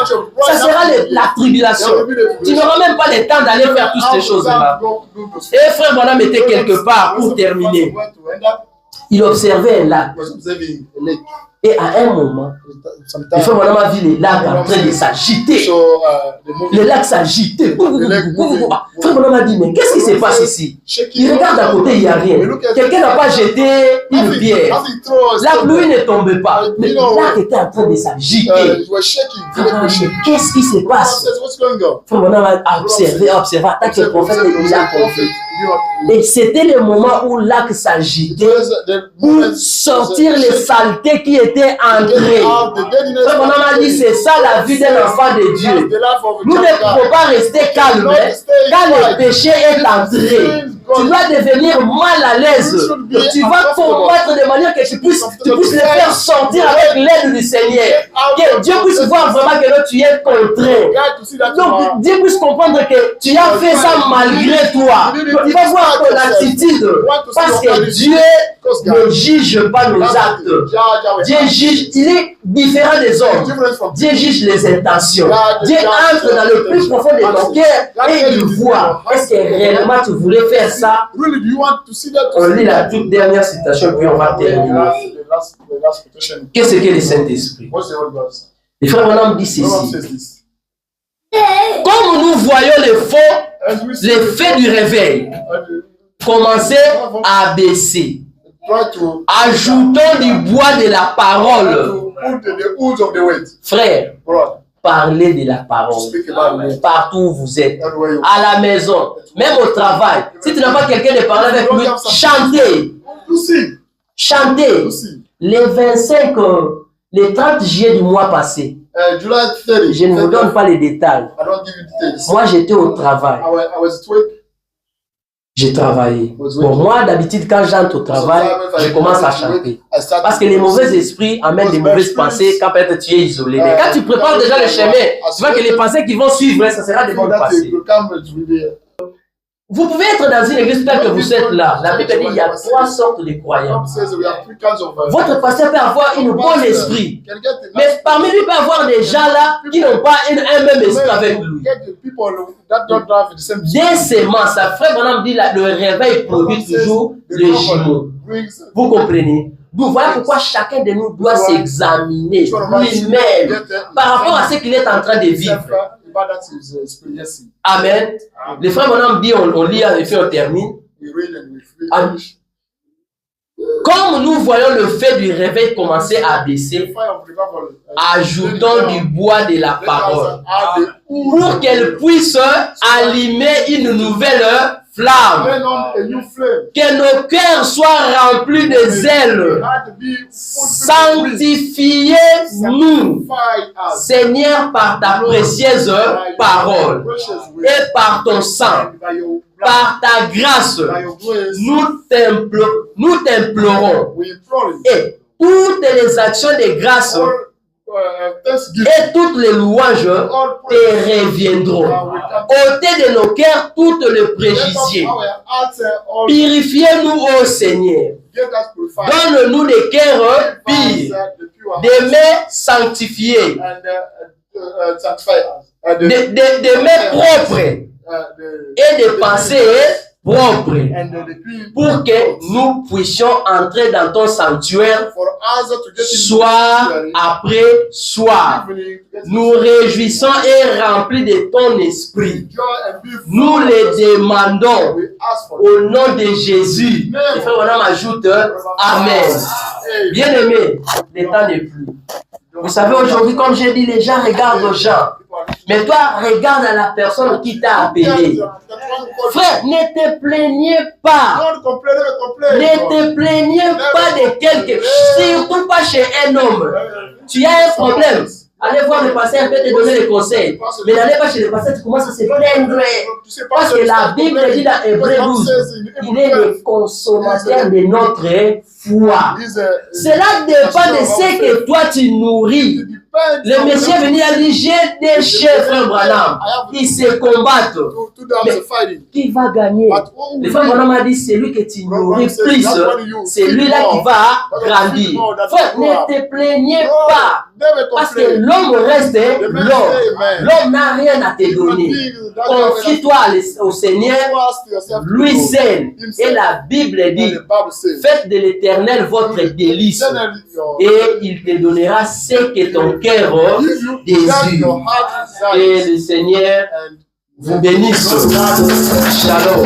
Ça sera la tribulation. Tu n'auras même pas le temps d'aller faire toutes ces choses-là. Et frère Bonhomme était quelque part pour terminer. Il observait un lac. Et à un moment, le frère Bonhomme a vu les lacs en train de s'agiter. Le lac s'agitait. Frère Bonhomme a dit, mais qu'est-ce qui se passe ici? Il regarde à côté, il n'y a rien. Quelqu'un n'a pas jeté une pierre. La pluie ne tombait pas. Mais le lac était en train de s'agiter. Qu'est-ce qui se passe? Frère Bonhomme a observé, tant que le prophète il a compris. Et c'était le moment où le lac s'agitait pour sortir les saletés qui étaient entrées. Frère Bonhomme a dit, c'est ça la vie d'un enfant de Dieu. Nous ne pouvons pas rester calmes quand le péché est entré. Tu dois devenir mal à l'aise. Tu vas combattre de manière que tu puisses les faire sortir avec l'aide du Seigneur. Que Dieu puisse voir vraiment que là, tu es contraint. Donc, Dieu puisse comprendre que tu as fait ça malgré toi. Il va voir ton attitude. Parce que Dieu ne juge pas nos actes. Dieu juge, il est différent des hommes. Dieu juge les intentions. Dieu entre dans le plus profond de ton cœur et il voit. Est-ce que réellement tu voulais faire ça? On lit la toute dernière citation puis on va terminer. Qu'est-ce que le Saint-Esprit? Les frères Branham dit ceci. Comme nous voyons l'effet du réveil commencer à baisser, ajoutons du bois de la parole. Frère, parlez de la parole. Partout où vous êtes, à la maison, même au travail. Si tu n'as pas quelqu'un de parler avec lui, chantez. Chantez. Les 25, les 30 juillet du mois passé, je ne vous donne pas les détails. Moi, j'étais au travail. J'ai travaillé. Bon, moi, d'habitude, quand j'entre au travail, je commence à chanter. Parce que les mauvais esprits amènent des mauvaises pensées quand peut-être tu es isolé. Mais quand tu prépares déjà le chemin, tu vois que les pensées qui vont suivre, ça sera des bonnes pensées. Vous pouvez être dans une église telle que vous êtes là. La Bible dit qu'il y a 3 sortes de croyants. Votre pasteur peut avoir un bon esprit. Mais parmi lui, il peut y avoir des gens là qui n'ont pas un même esprit avec lui. Des semences, ça frère Branham dit le réveil produit toujours le jumeau. Vous comprenez? Vous voyez pourquoi chacun de nous doit s'examiner lui-même par rapport à ce qu'il est en train de vivre. Amen. Les frères Branham dit, on lit et puis on termine. Comme nous voyons le fait du réveil commencer à baisser, ajoutons du bois de la parole pour qu'elle puisse allumer une nouvelle flamme. Que nos cœurs soient remplis de zèle. Sanctifiez-nous, Seigneur, par ta précieuse parole et par ton sang. Par ta grâce, nous t'implorons. Et toutes les actions de grâce et toutes les louanges te reviendront. Ôtez de nos cœurs toutes les préjugés. Purifiez-nous, ô Seigneur. Donne-nous des cœurs purs, des mains sanctifiées, des mains propres et des pensées propres, pour que nous puissions entrer dans ton sanctuaire soir après soir. Nous réjouissons et remplis de ton esprit. Nous les demandons au nom de Jésus. Les frères, on ajoute Amen. Bien-aimés, le temps n'est plus. Vous savez, aujourd'hui, comme j'ai dit, les gens regardent aux gens. Mais toi, regarde à la personne qui t'a appelé. Frère, ne te plaignez pas. Ne te plaignez pas de quelque chose. Surtout pas chez un homme. Tu as un problème. Allez voir le pasteur, il peut te donner des conseils. Mais n'allez pas chez le pasteur, tu commences à se plaindre. Parce que la Bible dit dans Hébreux 12, il est le consommateur de notre foi. Cela dépend de ce que toi tu nourris. Le monsieur est venu à dire, j'ai des chefs, frère Branham. Ils se combattent. Mais qui va gagner? Le frère Branham a dit, c'est lui que tu nourris plus. C'est lui-là qui va grandir. Frère, ne te plaignez pas. Parce que l'homme reste l'homme. L'homme n'a rien à te donner. Confie-toi au Seigneur, lui seul. Et la Bible dit, faites de l'Éternel votre délice. Et il te donnera ce que ton cœur désire. Et le Seigneur vous bénisse. Shalom.